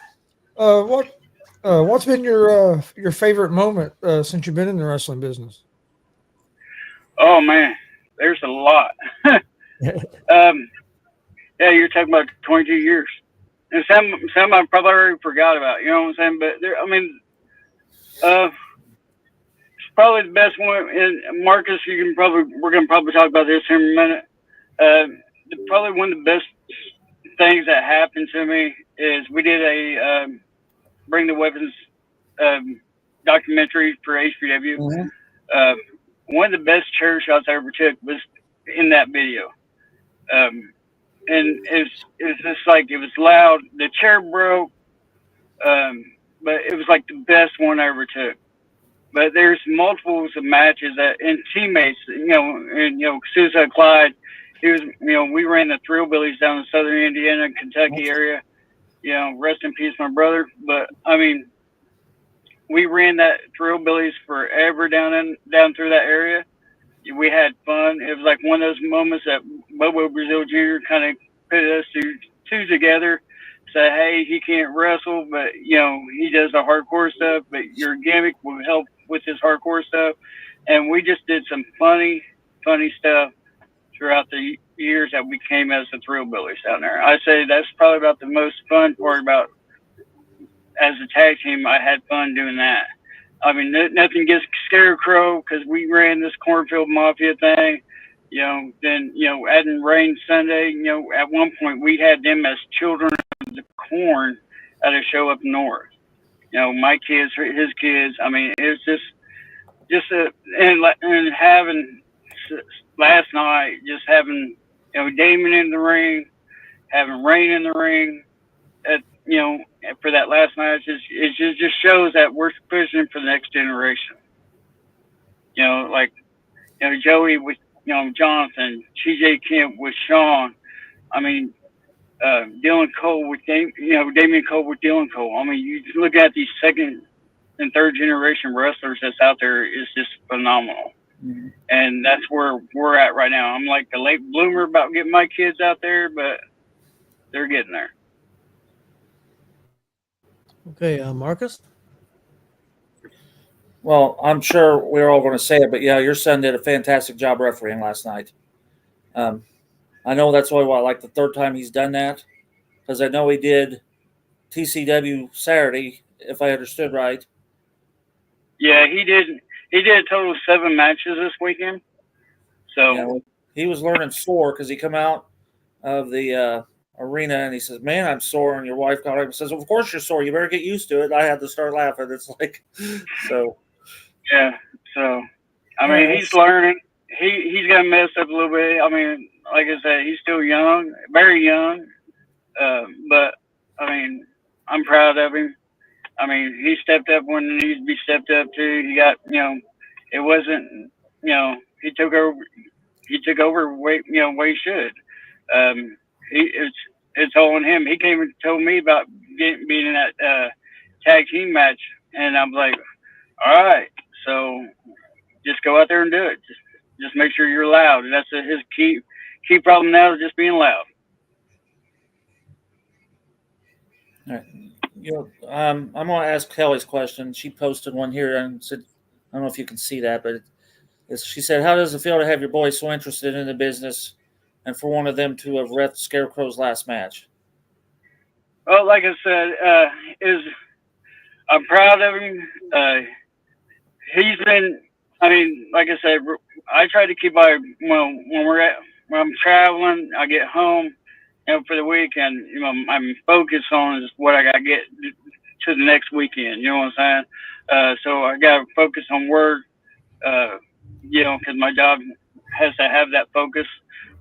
S6: What's been your favorite moment since you've been in the wrestling business?
S7: Oh man, there's a lot. Yeah, you're talking about 22 years, and some I probably already forgot about. You know what I'm saying? But there, I mean, it's probably the best one. And Marcus, we're gonna probably talk about this in a minute. Probably one of the best things that happened to me is we did a Bring the Weapons documentary for HPW.
S6: Mm-hmm.
S7: One of the best chair shots I ever took was in that video. And it's just like, it was loud. The chair broke, but it was like the best one I ever took. But there's multiples of matches and teammates, Suicide Clyde, he was, we ran the Thrill Billies down in southern Indiana, Kentucky area. Rest in peace, my brother. But I mean, we ran that Thrill Billies forever down through that area. We had fun. It was like one of those moments that Bobo Brazil Jr. kind of put us two together. Say, hey, he can't wrestle, but he does the hardcore stuff. But your gimmick will help with his hardcore stuff. And we just did some funny stuff throughout the years that we came as the Thrill Billies down there. I say that's probably about the most fun part about as a tag team. I had fun doing that. I mean, nothing against Scarecrow because we ran this Cornfield Mafia thing. Then adding Rain Sunday. At one point we had them as children of the corn at a show up north. My kids, his kids. I mean, it was and having last night, just having Damon in the ring, having Rain in the ring. For that last match, it just shows that we're pushing for the next generation. Joey with Jonathan, TJ Kemp with Sean. I mean, Dylan Cole with Damian Cole with Dylan Cole. I mean, you look at these second and third generation wrestlers that's out there is just phenomenal. Mm-hmm. And that's where we're at right now. I'm like a late bloomer about getting my kids out there, but they're getting there.
S4: Okay, Marcus?
S5: Well, I'm sure we're all going to say it, but yeah, your son did a fantastic job refereeing last night. I know that's why I like the third time he's done that, because I know he did TCW Saturday, if I understood right.
S7: Yeah, he did. He did a total of 7 matches this weekend. So
S5: yeah, he was learning sore because he come out of the arena and he says, "Man, I'm sore." And your wife got him and says, "Of course you're sore. You better get used to it." I had to start laughing. It's like, so.
S7: Yeah. So, I mean, he's learning. He's got messed up a little bit. I mean, like I said, he's still young, very young. But I mean, I'm proud of him. I mean, he stepped up when he needs to be stepped up to. He got, it wasn't, he took over way he should. It's all on him. He came and told me about being in that tag team match, and I'm like, all right, so just go out there and do it. Just make sure you're loud. That's his key problem now is just being loud.
S5: All right. I'm going to ask Kelly's question. She posted one here and said, I don't know if you can see that, but she said, "How does it feel to have your boys so interested in the business and for one of them to have ref Scarecrow's last match?"
S7: Well, like I said, I'm proud of him. He's been, I mean, like I said, I try to keep when I'm traveling, I get home, for the weekend, I'm focused on is what I got to get to the next weekend. You know what I'm saying? So I got to focus on work, because my job has to have that focus.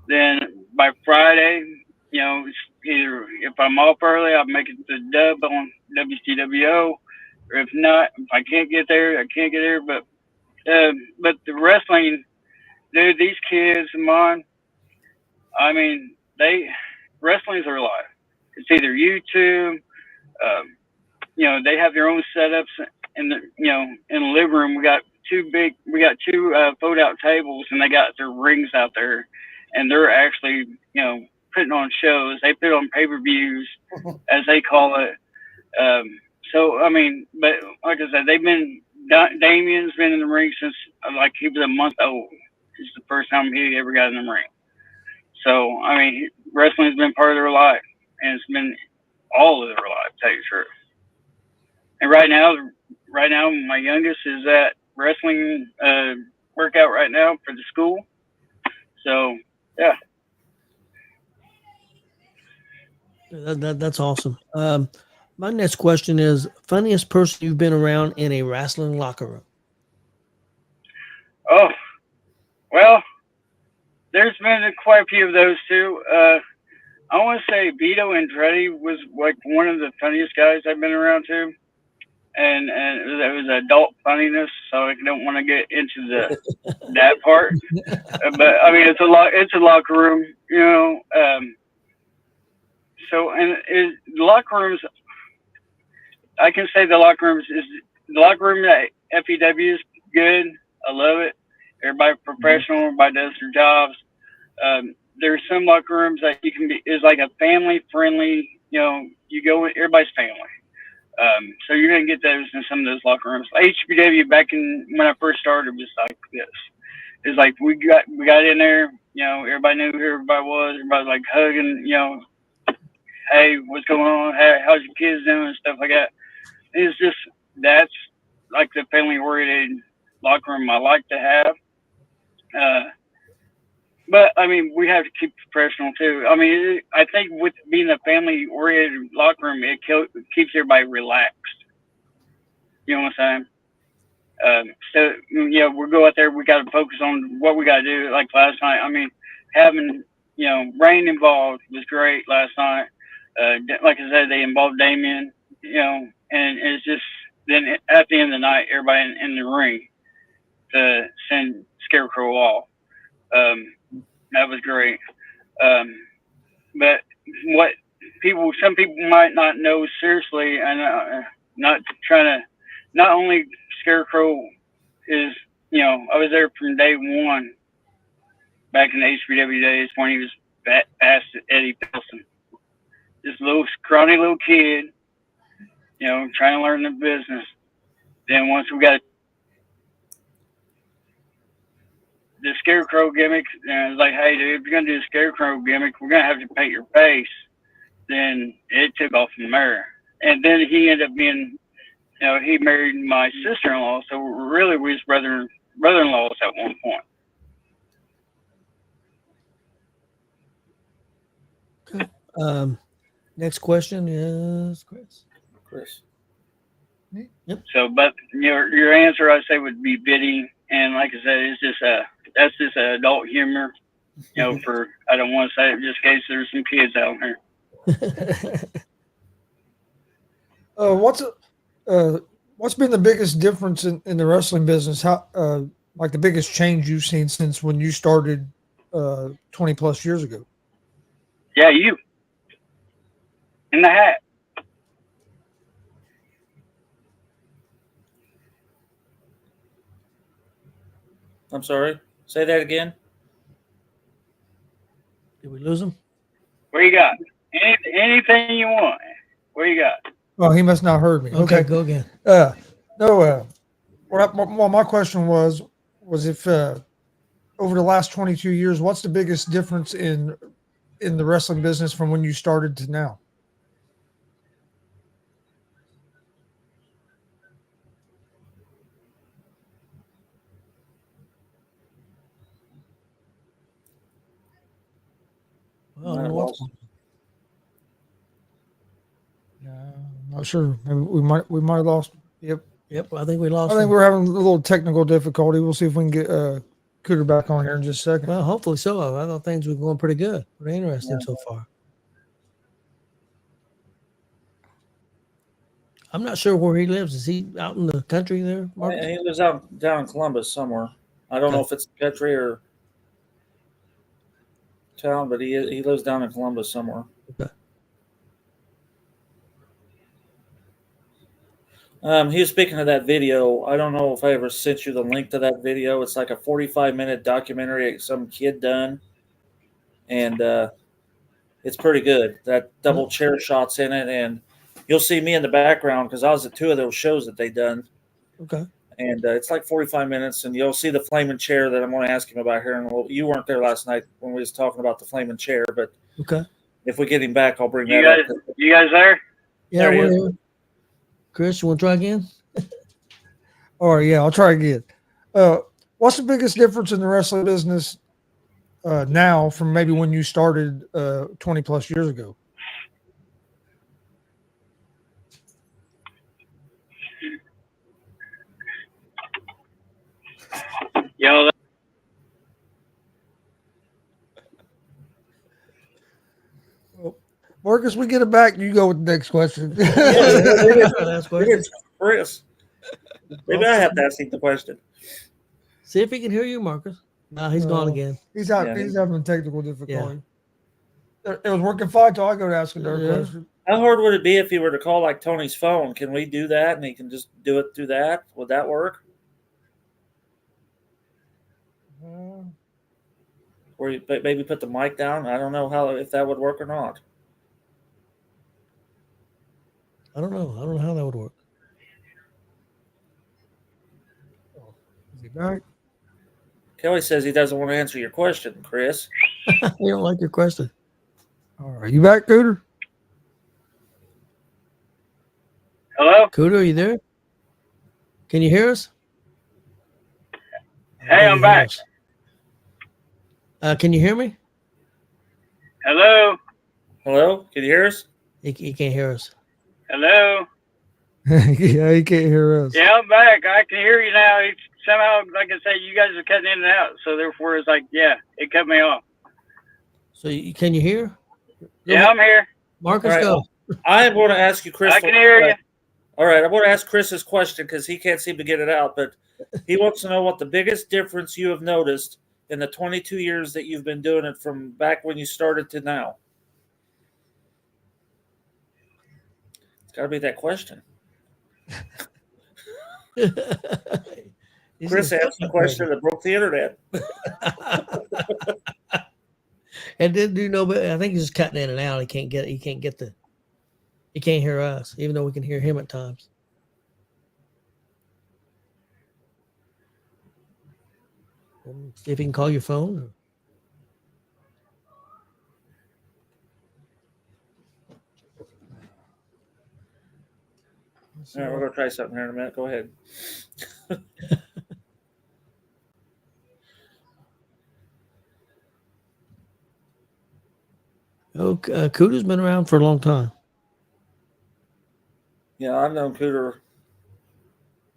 S7: Then by Friday, it's either if I'm off early, I'll make it to the dub on WCWO, or if not, if I can't get there, I can't get there. But the wrestling, dude, these kids of mine, I mean, wrestling's their life. It's either YouTube, they have their own setups in the in the living room. We got two fold out tables, and they got their rings out there, and they're actually putting on shows. They put on pay-per-views, as they call it. So I mean, but like I said, Damien's been in the ring since like he was a month old. It's the first time he ever got in the ring. So I mean, wrestling's been part of their life, and it's been all of their life, to tell you the truth. And right now, my youngest is at wrestling workout right now for the school. So yeah.
S4: That's awesome. My next question is funniest person you've been around in a wrestling locker room.
S7: Oh, well, there's been quite a few of those too. I want to say Vito Andretti was like one of the funniest guys I've been around too. And it was adult funniness, so I don't want to get into that part. But I mean, it's a locker room, So the locker rooms, I can say the locker room at FEW is good. I love it. Everybody professional. Everybody does their jobs. There's some locker rooms that is like a family friendly. You go with everybody's family. So you're gonna get those in some of those locker rooms. HBW back when I first started was like this. It's like we got in there, everybody knew who everybody was. Everybody was like hugging, hey, what's going on? How's your kids doing? And stuff like that. It's just that's like the family oriented locker room I like to have. But I mean, we have to keep professional too. I mean, I think with being a family-oriented locker room, it keeps everybody relaxed. You know what I'm saying? So we'll go out there. We got to focus on what we got to do. Like last night, I mean, having rain involved was great last night. Like I said, they involved Damien. And it's just then at the end of the night, everybody in the ring to send Scarecrow off. That was great. But what some people might not know seriously, and not only Scarecrow is, I was there from day one back in the HBW days when he was past Eddie Pilson. This little scrawny little kid, trying to learn the business. Then once we got the Scarecrow gimmick, and it's like, hey, dude, if you're going to do the Scarecrow gimmick, we're going to have to paint your face. Then it took off from there. And then he ended up being, he married my sister-in-law, so really we was brother-in-laws at one point.
S4: Okay. Next question is Chris. Yep.
S7: So, but your answer, I say, would be Biddy. And like I said, it's just that's just adult humor, for, I don't want to say it just in case there's some kids out there.
S6: What's been the biggest difference in the wrestling business? How, like the biggest change you've seen since when you started 20 plus years ago?
S7: Yeah, you. In the hat.
S5: I'm sorry. Say that again.
S4: Did we lose him?
S7: What you got? Anything you want. What you got?
S6: Well, he must not heard me.
S4: Okay, go again.
S6: No. Well, my question was if over the last 22 years, what's the biggest difference in the wrestling business from when you started to now?
S4: Well,
S6: I'm not sure. We might have lost. Yep.
S4: I think we lost.
S6: I think we're having a little technical difficulty. We'll see if we can get Cooter back on here in just a second.
S4: Well, hopefully so. I thought things were going pretty good. Pretty interesting so far. I'm not sure where he lives. Is he out in the country there, Marcus?
S5: He lives out down in Columbus somewhere. I don't know if it's country or town, but he lives down in Columbus somewhere.
S4: Okay.
S5: He was speaking of that video. I don't know if I ever sent you the link to that video. It's like a 45-minute documentary some kid done, and it's pretty good. That double chair shots in it, and you'll see me in the background because I was at 2 of those shows that they done.
S4: Okay.
S5: And it's like 45 minutes, and you'll see the flaming chair that I'm going to ask him about here. And you weren't there last night when we was talking about the flaming chair, but
S4: Okay.
S5: if we get him back, I'll bring that up.
S7: You guys there?
S4: Yeah,
S5: There he
S4: we're
S5: is.
S4: here. Chris, you want to try again?
S6: All right, yeah, I'll try again. What's the biggest difference in the wrestling business now from maybe when you started 20 plus years ago?
S7: Yo,
S6: Marcus, we get it back. You go with the next question.
S4: Last question.
S5: Chris, maybe I have to ask him the question.
S4: See if he can hear you, Marcus. No, he's gone again.
S6: He's out.
S5: Yeah.
S6: He's having technical difficulty. It was working fine till I go to ask a direct question.
S5: How hard would it be if he were to call like Tony's phone? Can we do that, and he can just do it through that? Would that work? Or you maybe put the mic down? I don't know if that would work or not.
S4: I don't know. I don't know how that would work.
S6: Is he back?
S5: Kelly says he doesn't want to answer your question, Chris.
S4: You don't like your question.
S6: All right, you back, Cooter?
S7: hello?
S4: Cooter, are you there? Can you hear us?
S7: Hey, I'm back.
S4: Can you hear me?
S7: Hello?
S5: Hello? Can you hear us?
S4: He can't hear us.
S7: Hello?
S6: Yeah, he can't hear us.
S7: Yeah, I'm back. I can hear you now. It's somehow, like I said, you guys are cutting in and out. So therefore, it's like, yeah, it cut me off.
S4: So can you hear?
S7: Yeah, I'm here.
S4: Marcus,
S5: All right.
S4: go.
S5: I am going to ask you, Chris.
S7: I can hear you.
S5: All right, I'm going to ask Chris's question because he can't seem to get it out, but he wants to know what the biggest difference you have noticed in the 22 years that you've been doing it from back when you started to now. It's got to be that question. Chris asked the question that broke the internet.
S4: And did do know, but I think he's just cutting in and out. He can't hear us, even though we can hear him at times. See if he can call your phone.
S5: All right, we're going to try something here in a minute. Go ahead.
S4: Cooter's been around for a long time.
S5: Yeah, I've known Cooter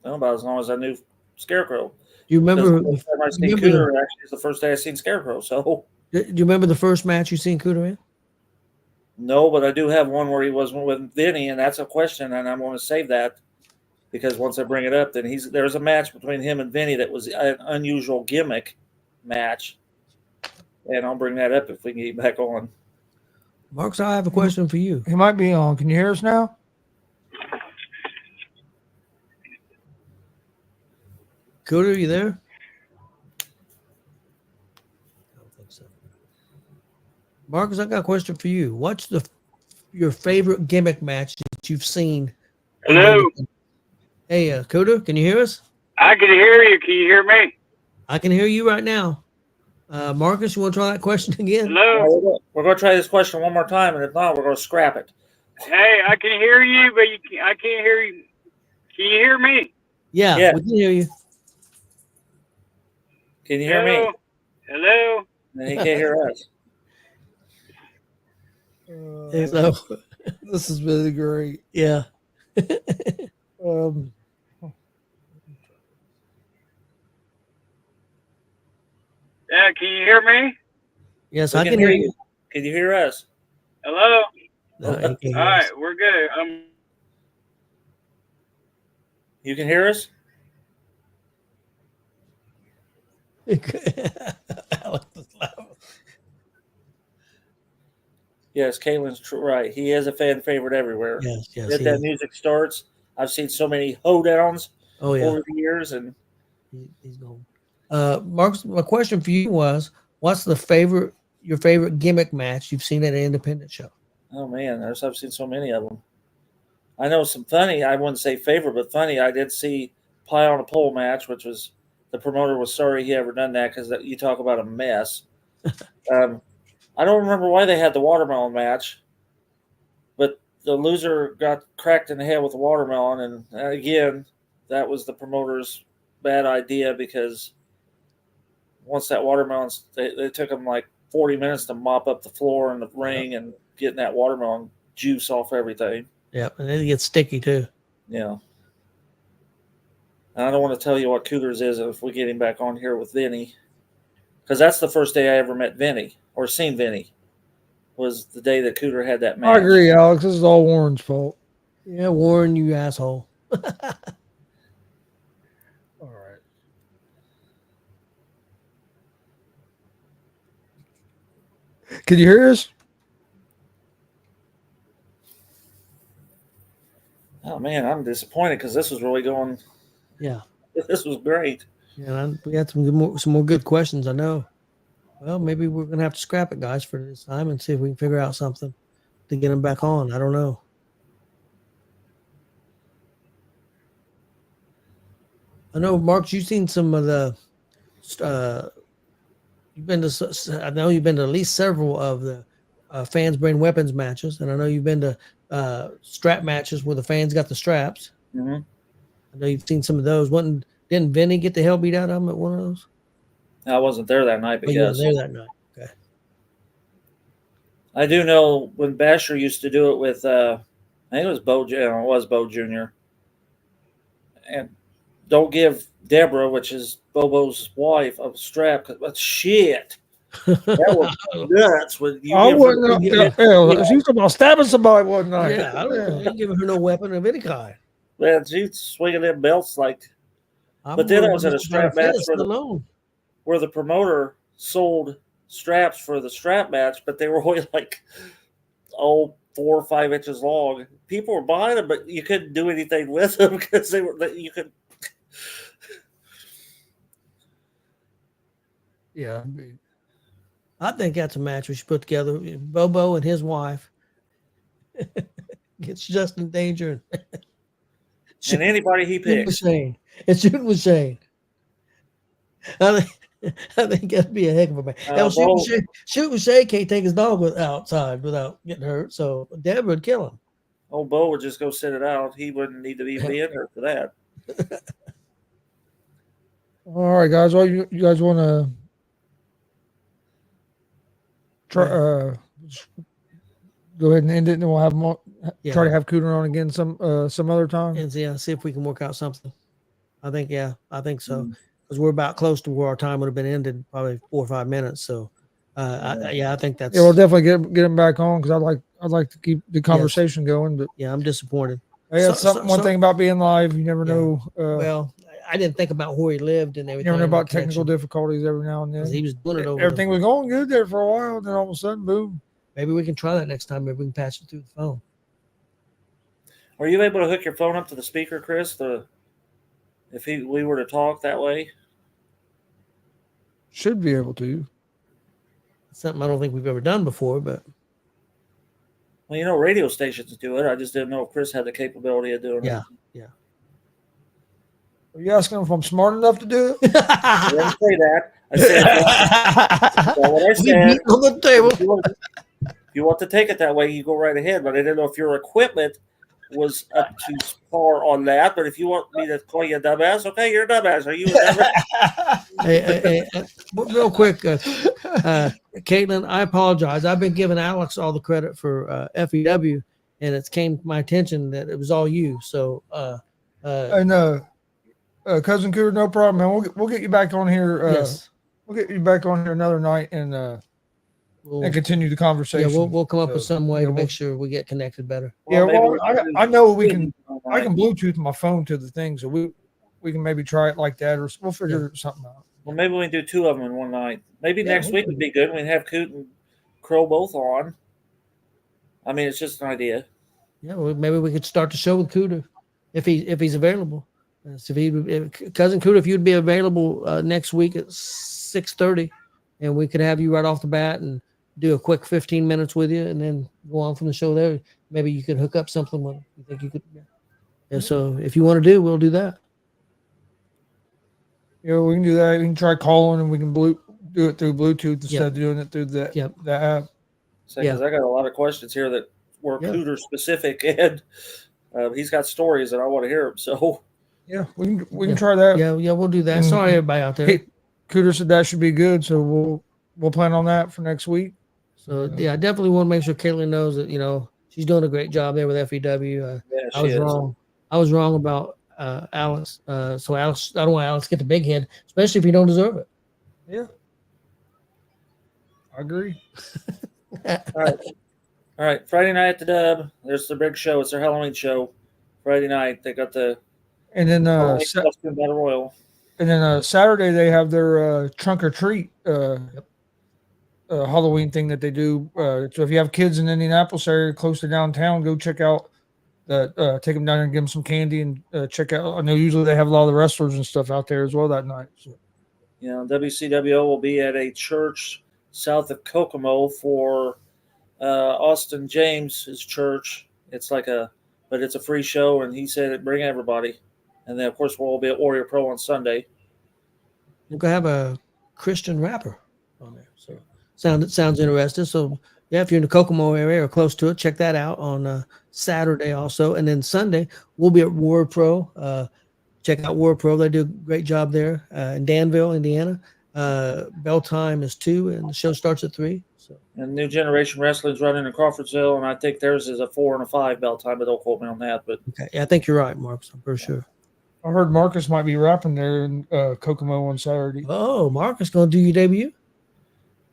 S5: about as long as I knew Scarecrow.
S4: You remember?
S5: The first time I seen Cooter actually is the first day I seen Scarecrow. So,
S4: do you remember the first match you seen Cooter in?
S5: no, but I do have one where he was with Vinny, and that's a question, and I'm going to save that because once I bring it up, then there's a match between him and Vinny that was an unusual gimmick match, and I'll bring that up if we can get back on.
S4: Marcus, I have a question for you.
S6: He might be on. Can you hear us now?
S4: Cooter, you there? I don't think so. Marcus, I got a question for you. What's your favorite gimmick match that you've seen?
S7: Hello?
S4: Hey, Cooter, can you hear us?
S7: I can hear you. Can you hear me?
S4: I can hear you right now. Marcus, you want to try that question again?
S7: Hello?
S5: We're going to try this question one more time, and if not, we're going to scrap it.
S7: Hey, I can hear you, but I can't hear you. Can you hear me?
S4: Yeah, we can hear you.
S5: Can you hear me?
S7: Hello?
S5: And he can't hear us.
S4: So,
S6: This has been great.
S4: yeah.
S7: Yeah, can you hear me?
S4: Yes,
S5: We
S4: I can hear you.
S5: Can you hear us?
S7: Hello?
S4: No, he can't hear
S7: All
S4: us.
S7: right, we're good.
S5: You can hear us?
S4: Alex is laughing.
S5: Yes, Caitlin's right. He is a fan favorite everywhere.
S4: Yes, yes.
S5: If that music starts, I've seen so many hoedowns over the years, and
S4: he's going. Marcus, my question for you was, what's your favorite gimmick match you've seen at an independent show?
S5: Oh man, I've seen so many of them. I know some funny. I wouldn't say favorite, but funny. I did see Pie on a Pole match, which was the promoter was sorry he ever done that because you talk about a mess. I don't remember why they had the watermelon match, but the loser got cracked in the head with a watermelon, and again, that was the promoter's bad idea because once that watermelon, they took them like 40 minutes to mop up the floor and the ring and getting that watermelon juice off everything.
S4: Yep, and then it gets sticky too.
S5: Yeah. And I don't want to tell you what Cooter's is if we get him back on here with Vinny, because that's the first day I ever met Vinny or seen Vinny. Was the day that Cooter had that match.
S6: I agree, Alex. This is all Warren's fault.
S4: Yeah, Warren, you asshole.
S6: All right. Can you hear us?
S5: Oh man, I'm disappointed because this was really going.
S4: Yeah,
S5: this was great.
S4: Yeah, we had some more good questions. I know. Well, maybe we're gonna have to scrap it, guys, for this time and see if we can figure out something to get them back on. I don't know. I know, Mark. You've seen some of the. You've been to. I know you've been to at least several of the fans bring weapons matches, and I know you've been to strap matches where the fans got the straps.
S5: Mm-hmm.
S4: I know you've seen some of those. Didn't Vinny get the hell beat out of him at one of those?
S5: I wasn't there that night, but
S4: you
S5: yes.
S4: were there that night. Okay.
S5: I do know when Basher used to do it with, I think it was Bo. It was Bo Jr. And don't give Deborah, which is Bobo's wife, a strap. But shit, that was nuts. When you
S6: I wasn't. She was talking about stabbing somebody one night.
S4: Yeah, I ain't giving her no weapon of any kind.
S5: Man, she's swinging them belts like. But then I was at a strap match where the promoter sold straps for the strap match, but they were only like 4 or 5 inches long. People were buying them, but you couldn't do anything with them because you could.
S6: Yeah,
S4: I think that's a match we should put together. Bobo and his wife gets Justin Danger
S5: and anybody he picks.
S4: And shooting with Shane. I think that'd be a heck of a match. Shoot with Shane can't take his dog outside without getting hurt, so Deborah would kill him.
S5: Old Bo would just go sit it out. He wouldn't need to be being hurt for that.
S6: All right, guys. Well, you guys want to try? Go ahead and end it, and we'll have more. Try to have Cooter on again some other time.
S4: And see if we can work out something. I think so. Because we're about close to where our time would have been ended, probably 4 or 5 minutes. So, I think that's.
S6: Yeah, we'll definitely get him back on because I'd like to keep the conversation going. But
S4: yeah, I'm disappointed.
S6: Yeah, one thing about being live, you never know.
S4: Well, I didn't think about where he lived and everything.
S6: You never know about technical difficulties every now and then.
S4: He was doing it over.
S6: Everything was going good there for a while, then all of a sudden, boom.
S4: Maybe we can try that next time. Maybe we can patch it through the phone.
S5: Are you able to hook your phone up to the speaker, Chris? If we were to talk that way?
S6: Should be able to.
S4: It's something I don't think we've ever done before, but.
S5: Well, radio stations do it. I just didn't know if Chris had the capability of doing it.
S4: Yeah.
S6: Are you asking if I'm smart enough to do it?
S5: I didn't say that. I said what I said.
S4: On the table.
S5: If you want to take it that way, you go right ahead. But I didn't know if your equipment was up to par on that. But if you want me to call you a dumbass, okay, you're a dumbass. Are you a dumbass?
S4: hey, real quick, Caitlin, I apologize. I've been giving Alex all the credit for FEW, and it's came to my attention that it was all you. So,
S6: I know. Cousin Cooter, no problem, man. We'll get you back on here.
S4: Yes.
S6: We'll get you back on here another night and and continue the conversation.
S4: Yeah, we'll come up with some way to
S6: we'll-
S4: make sure we get connected better.
S6: Yeah,
S5: maybe
S6: well, I know we can.
S5: All
S6: I
S5: right.
S6: can Bluetooth my phone to the thing, so we can maybe try it like that, or we'll figure something out.
S5: Well, maybe we can do 2 of them in one night. Maybe
S4: Yeah,
S5: next week would be good. We can have Coot and Crow both on. I mean, it's just an idea.
S4: Yeah, well, maybe we could start the show with Cooter if he's available. So if Cousin Cooter, if you'd be available next week at 6:30, and we could have you right off the bat and do a quick 15 minutes with you, and then go on from the show there. Maybe you could hook up something with him. You think you could? Yeah. So if you want to we'll do that.
S6: Yeah, we can do that. We can try calling, and we can do it through Bluetooth instead of doing it through the app.
S5: Because I got a lot of questions here that were Cooter specific, and he's got stories that I want to hear them. So
S6: yeah, we can try that.
S4: Yeah, we'll do that. Sorry, everybody out there.
S6: Hey, Cooter said that should be good, so we'll plan on that for next week.
S4: So I definitely want to make sure Caitlin knows that she's doing a great job there with FEW. I was wrong. I was wrong about Alex. So Alex, I don't want Alex to get the big head, especially if you don't deserve it.
S6: Yeah, I agree.
S5: all right. Friday night at the Dub. There's the big show. It's their Halloween show. Friday night they got the
S6: Battle
S5: Royal.
S6: And then Saturday they have their trunk or treat Halloween thing that they do. So if you have kids in Indianapolis area close to downtown, go check out that. Take them down and give them some candy and check out. I know usually they have a lot of the wrestlers and stuff out there as well that night. So.
S5: WCWO will be at a church south of Kokomo for Austin James's church. It's but it's a free show, and he said bring everybody. And then of course we'll all be at Warrior Pro on Sunday.
S4: We're gonna have a Christian rapper on there, so sounds interesting. So yeah, if you're in the Kokomo area or close to it, check that out on Saturday also, and then Sunday we'll be at Warrior Pro. Check out Warrior Pro; they do a great job there in Danville, Indiana. Bell time is 2, and the show starts at 3. So.
S5: And New Generation Wrestling's running in Crawfordsville, and I think theirs is a 4 and a 5 bell time, but don't quote me on that. But
S4: okay, yeah, I think you're right, Marcus. I'm pretty sure.
S6: I heard Marcus might be rapping there in Kokomo on Saturday.
S4: Oh, Marcus gonna do your debut?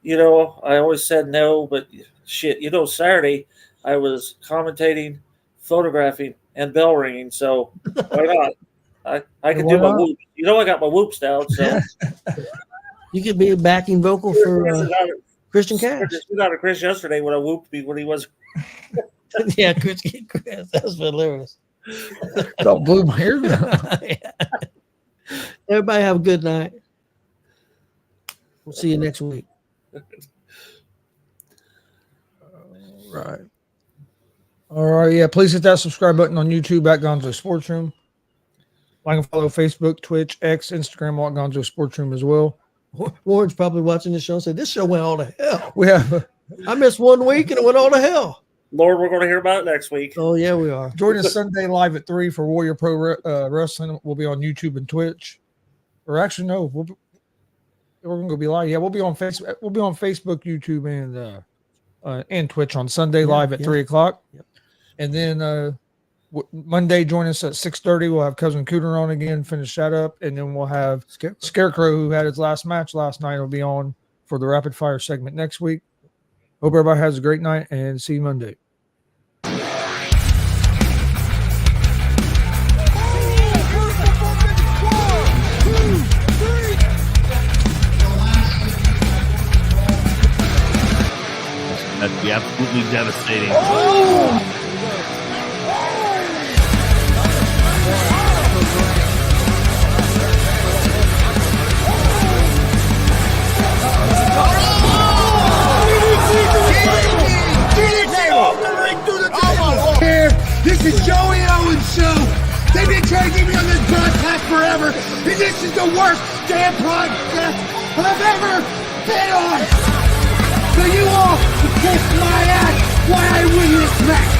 S5: I always said no, but shit, Saturday I was commentating, photographing, and bell ringing, so why not? I can do my whoops. I got my whoops down, so
S4: you could be a backing vocal for Christian Cash.
S5: You got a Chris yesterday when I whooped me when he was.
S4: Yeah, Chris, that's hilarious.
S6: Don't blew my hair down.
S4: Everybody have a good night. We'll see you next week.
S6: All right. Yeah, please hit that subscribe button on YouTube at Gonzo'S Sports Room. Like and follow Facebook, Twitch, X, Instagram at Gonzo'S Sports Room as well.
S4: Warren's probably watching the show and said, this show went all to hell.
S6: I
S4: missed 1 week and it went all to hell.
S5: Lord, we're going to hear about it next week.
S4: Oh, yeah, we are.
S6: Join us Sunday live at 3 for Warrior Pro Wrestling. We'll be on YouTube and Twitch. Or actually, no, we're going to be live. Yeah, we'll be on Facebook. We'll be on Facebook, YouTube, and Twitch on Sunday live at 3 o'clock.
S4: Yep.
S6: And then Monday, join us at 6:30. We'll have Cousin Cooter on again, finish that up. And then we'll have Scarecrow, who had his last match last night, will be on for the rapid fire segment next week. Hope everybody has a great night and see you Monday.
S2: That'd be absolutely devastating.
S3: This is Joey Owens' show. They've been trying to get me on this broadcast forever, and this is the worst damn broadcast I've ever been on. So you all can kiss my ass while I win this match.